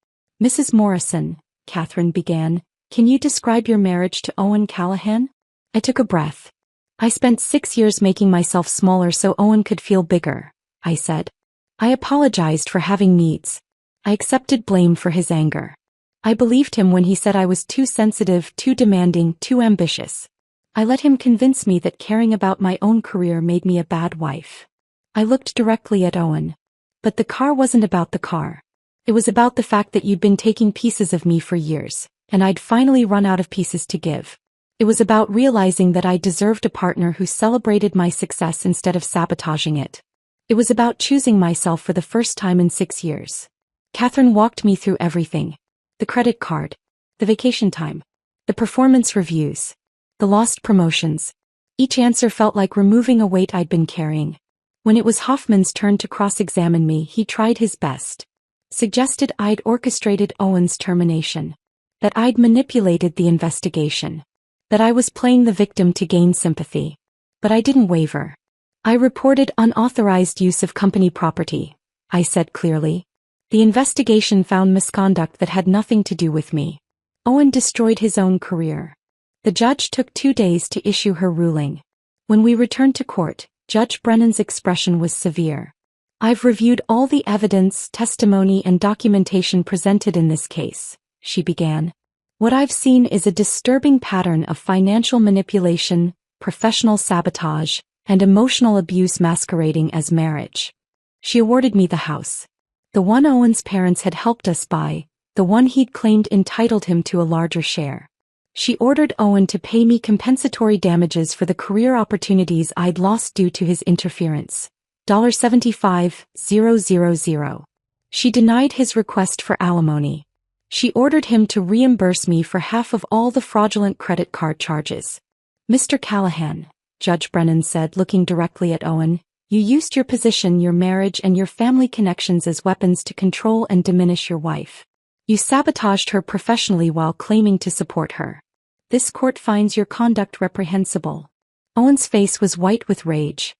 Mrs. Morrison, Catherine began, can you describe your marriage to Owen Callahan? I took a breath. I spent 6 years making myself smaller so Owen could feel bigger, I said. I apologized for having needs. I accepted blame for his anger. I believed him when he said I was too sensitive, too demanding, too ambitious. I let him convince me that caring about my own career made me a bad wife. I looked directly at Owen. But the car wasn't about the car. It was about the fact that you'd been taking pieces of me for years, and I'd finally run out of pieces to give. It was about realizing that I deserved a partner who celebrated my success instead of sabotaging it. It was about choosing myself for the first time in 6 years. Catherine walked me through everything. The credit card. The vacation time. The performance reviews. The lost promotions. Each answer felt like removing a weight I'd been carrying. When it was Hoffman's turn to cross-examine me, he tried his best. Suggested I'd orchestrated Owen's termination. That I'd manipulated the investigation. That I was playing the victim to gain sympathy. But I didn't waver. I reported unauthorized use of company property, I said clearly. The investigation found misconduct that had nothing to do with me. Owen destroyed his own career. The judge took 2 days to issue her ruling. When we returned to court, Judge Brennan's expression was severe. I've reviewed all the evidence, testimony, and documentation presented in this case, she began. What I've seen is a disturbing pattern of financial manipulation, professional sabotage, and emotional abuse masquerading as marriage. She awarded me the house. The one Owen's parents had helped us buy, the one he'd claimed entitled him to a larger share. She ordered Owen to pay me compensatory damages for the career opportunities I'd lost due to his interference. $75,000. She denied his request for alimony. She ordered him to reimburse me for half of all the fraudulent credit card charges. Mr. Callahan, Judge Brennan said, looking directly at Owen, you used your position, your marriage, and your family connections as weapons to control and diminish your wife. You sabotaged her professionally while claiming to support her. This court finds your conduct reprehensible. Owen's face was white with rage.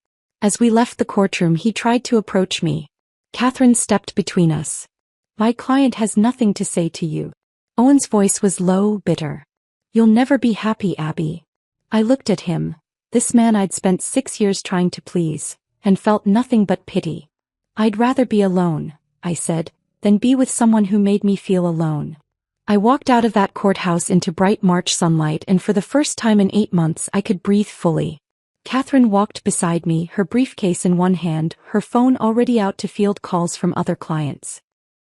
As we left the courtroom, he tried to approach me. Catherine stepped between us. My client has nothing to say to you. Owen's voice was low, bitter. You'll never be happy, Abby. I looked at him, this man I'd spent 6 years trying to please, and felt nothing but pity. I'd rather be alone, I said, than be with someone who made me feel alone. I walked out of that courthouse into bright March sunlight, and for the first time in 8 months I could breathe fully. Catherine walked beside me, her briefcase in one hand, her phone already out to field calls from other clients.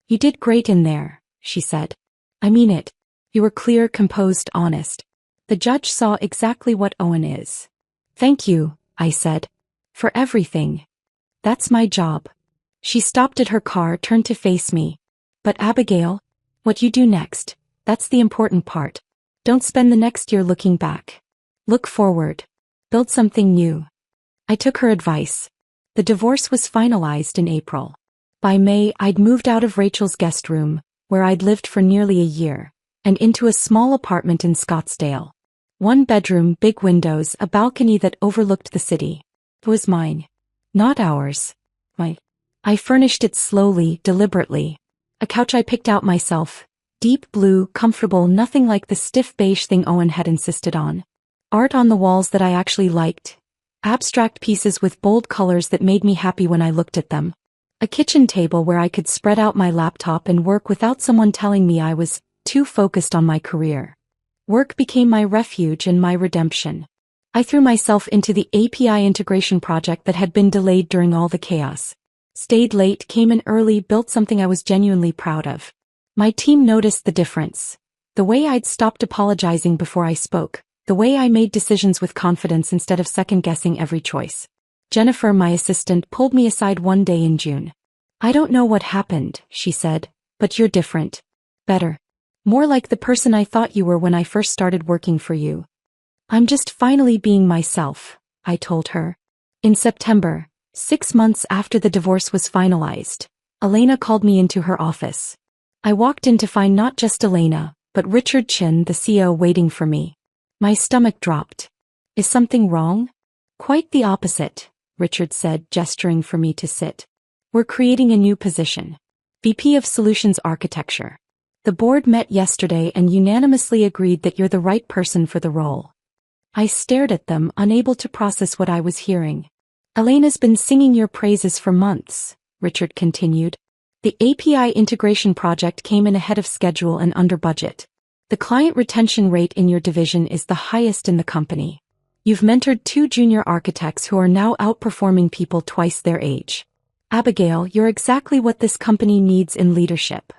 You did great in there, she said. I mean it. You were clear, composed, honest. The judge saw exactly what Owen is. Thank you, I said. For everything. That's my job. She stopped at her car, turned to face me. But Abigail, what you do next, that's the important part. Don't spend the next year looking back. Look forward. Build something new. I took her advice. The divorce was finalized in April. By May, I'd moved out of Rachel's guest room, where I'd lived for nearly a year, and into a small apartment in Scottsdale. 1 bedroom, big windows, a balcony that overlooked the city. It was mine. Not ours. I furnished it slowly, deliberately. A couch I picked out myself. Deep blue, comfortable, nothing like the stiff beige thing Owen had insisted on. Art on the walls that I actually liked. Abstract pieces with bold colors that made me happy when I looked at them. A kitchen table where I could spread out my laptop and work without someone telling me I was too focused on my career. Work became my refuge and my redemption. I threw myself into the API integration project that had been delayed during all the chaos. Stayed late, came in early, built something I was genuinely proud of. My team noticed the difference. The way I'd stopped apologizing before I spoke. The way I made decisions with confidence instead of second-guessing every choice. Jennifer, my assistant, pulled me aside one day in June. I don't know what happened, she said, but you're different. Better. More like the person I thought you were when I first started working for you. I'm just finally being myself, I told her. In September, 6 months after the divorce was finalized, Elena called me into her office. I walked in to find not just Elena, but Richard Chin, the CEO, waiting for me. My stomach dropped. Is something wrong? Quite the opposite, Richard said, gesturing for me to sit. We're creating a new position. VP of Solutions Architecture. The board met yesterday and unanimously agreed that you're the right person for the role. I stared at them, unable to process what I was hearing. Elena's been singing your praises for months, Richard continued. The API integration project came in ahead of schedule and under budget. The client retention rate in your division is the highest in the company. You've mentored 2 junior architects who are now outperforming people twice their age. Abigail, you're exactly what this company needs in leadership.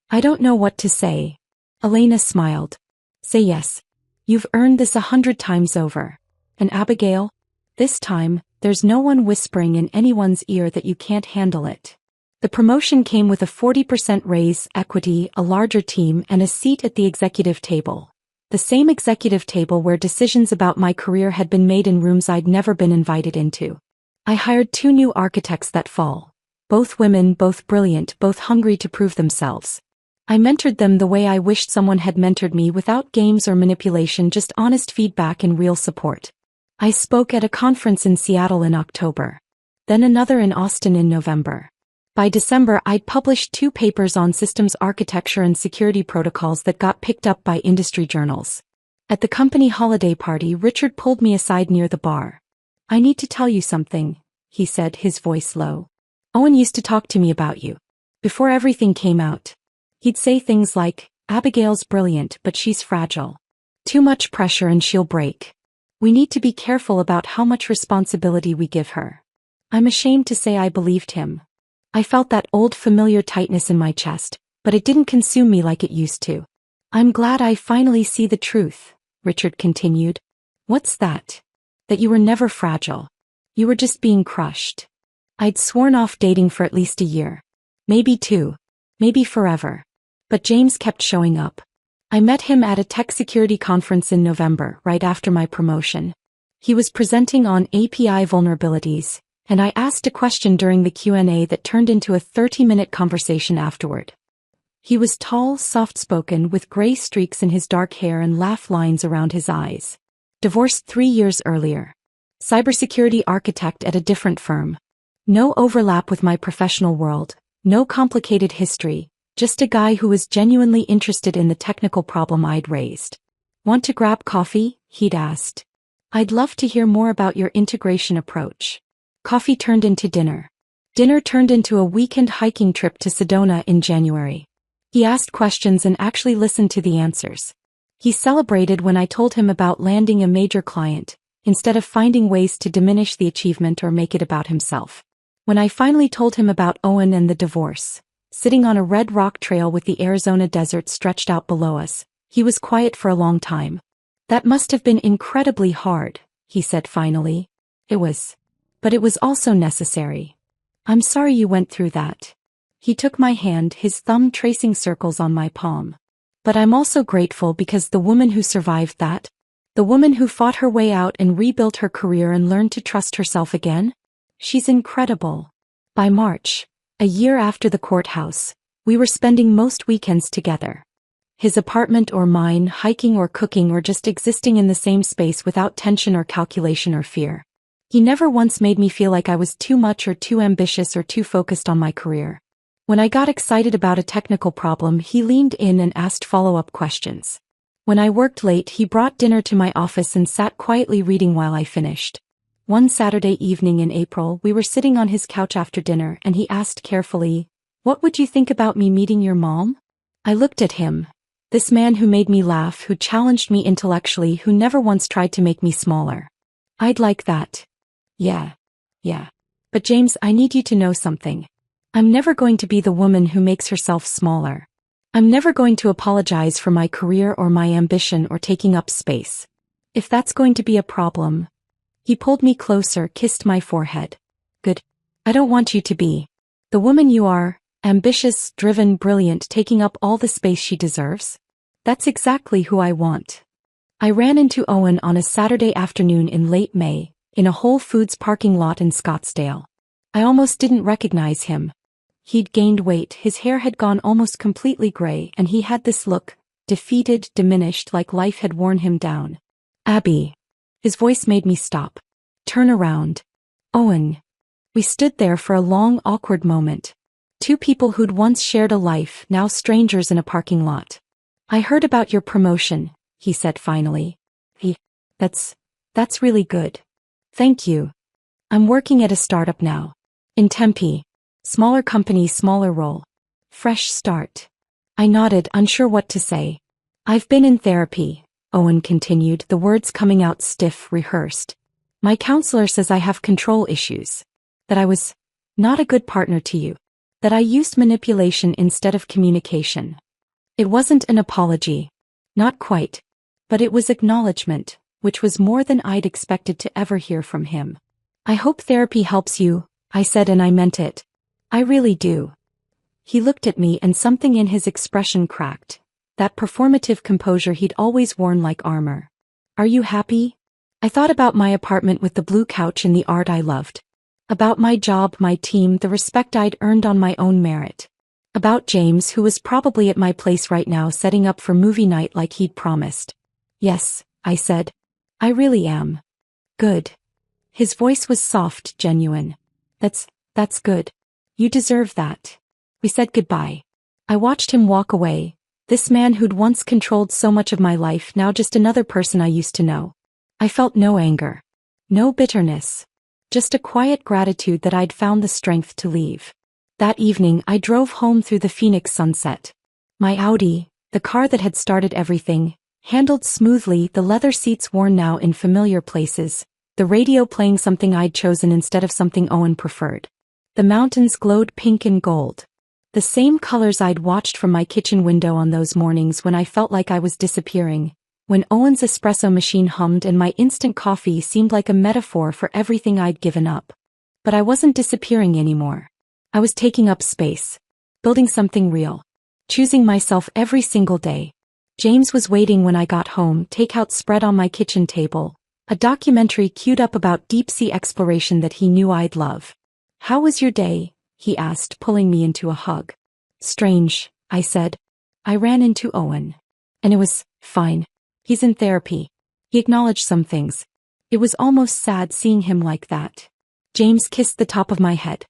I don't know what to say. Elena smiled. Say yes. You've earned this 100 times over. And Abigail, this time, there's no one whispering in anyone's ear that you can't handle it. The promotion came with a 40% raise, equity, a larger team, and a seat at the executive table. The same executive table where decisions about my career had been made in rooms I'd never been invited into. I hired 2 new architects that fall. Both women, both brilliant, both hungry to prove themselves. I mentored them the way I wished someone had mentored me, without games or manipulation, just honest feedback and real support. I spoke at a conference in Seattle in October. Then another in Austin in November. By December, I'd published 2 papers on systems architecture and security protocols that got picked up by industry journals. At the company holiday party, Richard pulled me aside near the bar. I need to tell you something, he said, his voice low. Owen used to talk to me about you. Before everything came out. He'd say things like, Abigail's brilliant but she's fragile. Too much pressure and she'll break. We need to be careful about how much responsibility we give her. I'm ashamed to say I believed him. I felt that old familiar tightness in my chest, but it didn't consume me like it used to. I'm glad I finally see the truth, Richard continued. What's that? That you were never fragile. You were just being crushed. I'd sworn off dating for at least a year. Maybe 2. Maybe forever. But James kept showing up. I met him at a tech security conference in November, right after my promotion. He was presenting on API vulnerabilities, and I asked a question during the Q&A that turned into a 30-minute conversation afterward. He was tall, soft-spoken, with gray streaks in his dark hair and laugh lines around his eyes. Divorced 3 years earlier. Cybersecurity architect at a different firm. No overlap with my professional world, no complicated history, just a guy who was genuinely interested in the technical problem I'd raised. Want to grab coffee? He'd asked. I'd love to hear more about your integration approach. Coffee turned into dinner. Dinner turned into a weekend hiking trip to Sedona in January. He asked questions and actually listened to the answers. He celebrated when I told him about landing a major client, instead of finding ways to diminish the achievement or make it about himself. When I finally told him about Owen and the divorce, sitting on a red rock trail with the Arizona desert stretched out below us, he was quiet for a long time. That must have been incredibly hard, he said finally. It was. But it was also necessary. I'm sorry you went through that. He took my hand, his thumb tracing circles on my palm. But I'm also grateful because the woman who survived that, the woman who fought her way out and rebuilt her career and learned to trust herself again, she's incredible. By March, a year after the courthouse, we were spending most weekends together. His apartment or mine, hiking or cooking or just existing in the same space without tension or calculation or fear. He never once made me feel like I was too much or too ambitious or too focused on my career. When I got excited about a technical problem, he leaned in and asked follow-up questions. When I worked late, he brought dinner to my office and sat quietly reading while I finished. One Saturday evening in April, we were sitting on his couch after dinner and he asked carefully, "What would you think about me meeting your mom?" I looked at him. This man who made me laugh, who challenged me intellectually, who never once tried to make me smaller. I'd like that. Yeah. But James, I need you to know something. I'm never going to be the woman who makes herself smaller. I'm never going to apologize for my career or my ambition or taking up space. If that's going to be a problem. He pulled me closer, kissed my forehead. Good. I don't want you to be the woman you are, ambitious, driven, brilliant, taking up all the space she deserves. That's exactly who I want. I ran into Owen on a Saturday afternoon in late May, in a Whole Foods parking lot in Scottsdale. I almost didn't recognize him. He'd gained weight, his hair had gone almost completely gray, and he had this look, defeated, diminished, like life had worn him down. Abby. His voice made me stop. Turn around. Owen. We stood there for a long, awkward moment. Two people who'd once shared a life, now strangers in a parking lot. I heard about your promotion, he said finally. That's really good. Thank you. I'm working at a startup now. In Tempe. Smaller company, smaller role. Fresh start. I nodded, unsure what to say. I've been in therapy, Owen continued, the words coming out stiff, rehearsed. My counselor says I have control issues. That I was not a good partner to you. That I used manipulation instead of communication. It wasn't an apology. Not quite. But it was acknowledgement, which was more than I'd expected to ever hear from him. I hope therapy helps you, I said, and I meant it. I really do. He looked at me and something in his expression cracked. That performative composure he'd always worn like armor. Are you happy? I thought about my apartment with the blue couch and the art I loved. About my job, my team, the respect I'd earned on my own merit. About James, who was probably at my place right now setting up for movie night like he'd promised. Yes, I said. I really am. Good. His voice was soft, genuine. That's good. You deserve that. We said goodbye. I watched him walk away. This man who'd once controlled so much of my life, now just another person I used to know. I felt no anger. No bitterness. Just a quiet gratitude that I'd found the strength to leave. That evening I drove home through the Phoenix sunset. My Audi, the car that had started everything, handled smoothly, the leather seats worn now in familiar places, the radio playing something I'd chosen instead of something Owen preferred. The mountains glowed pink and gold. The same colors I'd watched from my kitchen window on those mornings when I felt like I was disappearing, when Owen's espresso machine hummed and my instant coffee seemed like a metaphor for everything I'd given up. But I wasn't disappearing anymore. I was taking up space, building something real, choosing myself every single day. James was waiting when I got home, takeout spread on my kitchen table, a documentary queued up about deep-sea exploration that he knew I'd love. "How was your day?" he asked, pulling me into a hug. "Strange," I said. I ran into Owen. And it was fine. He's in therapy. He acknowledged some things. It was almost sad seeing him like that. James kissed the top of my head.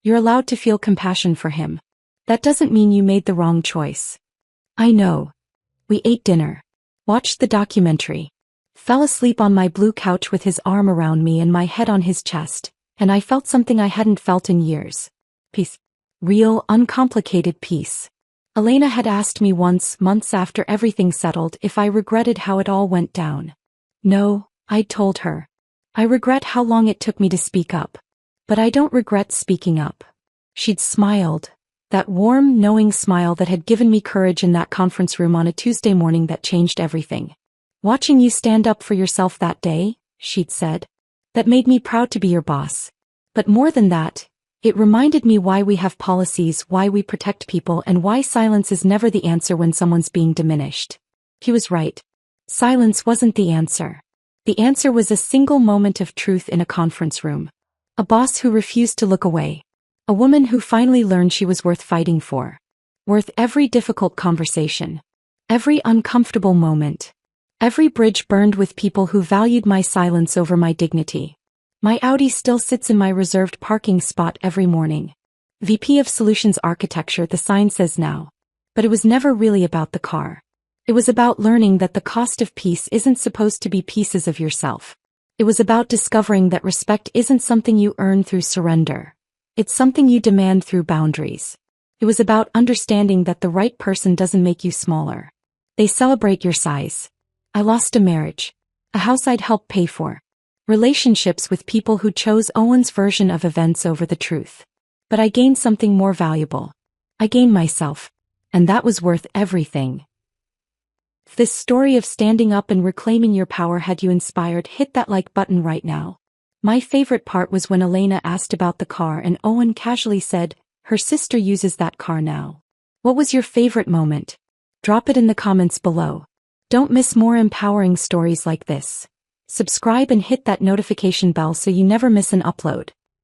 "You're allowed to feel compassion for him. That doesn't mean you made the wrong choice." "I know." We ate dinner, watched the documentary, fell asleep on my blue couch with his arm around me and my head on his chest, and I felt something I hadn't felt in years. Peace. Real, uncomplicated peace. Elena had asked me once, months after everything settled, if I regretted how it all went down. No, I'd told her. I regret how long it took me to speak up. But I don't regret speaking up. She'd smiled. That warm, knowing smile that had given me courage in that conference room on a Tuesday morning that changed everything. "Watching you stand up for yourself that day," she'd said. "That made me proud to be your boss. But more than that, it reminded me why we have policies, why we protect people, and why silence is never the answer when someone's being diminished." He was right. Silence wasn't the answer. The answer was a single moment of truth in a conference room. A boss who refused to look away. A woman who finally learned she was worth fighting for. Worth every difficult conversation. Every uncomfortable moment. Every bridge burned with people who valued my silence over my dignity. My Audi still sits in my reserved parking spot every morning. VP of Solutions Architecture, the sign says now. But it was never really about the car. It was about learning that the cost of peace isn't supposed to be pieces of yourself. It was about discovering that respect isn't something you earn through surrender. It's something you demand through boundaries. It was about understanding that the right person doesn't make you smaller. They celebrate your size. I lost a marriage. A house I'd helped pay for. Relationships with people who chose Owen's version of events over the truth. But I gained something more valuable. I gained myself. And that was worth everything. If this story of standing up and reclaiming your power had you inspired, hit that like button right now. My favorite part was when Elena asked about the car and Owen casually said, "Her sister uses that car now." What was your favorite moment? Drop it in the comments below. Don't miss more empowering stories like this. Subscribe and hit that notification bell so you never miss an upload.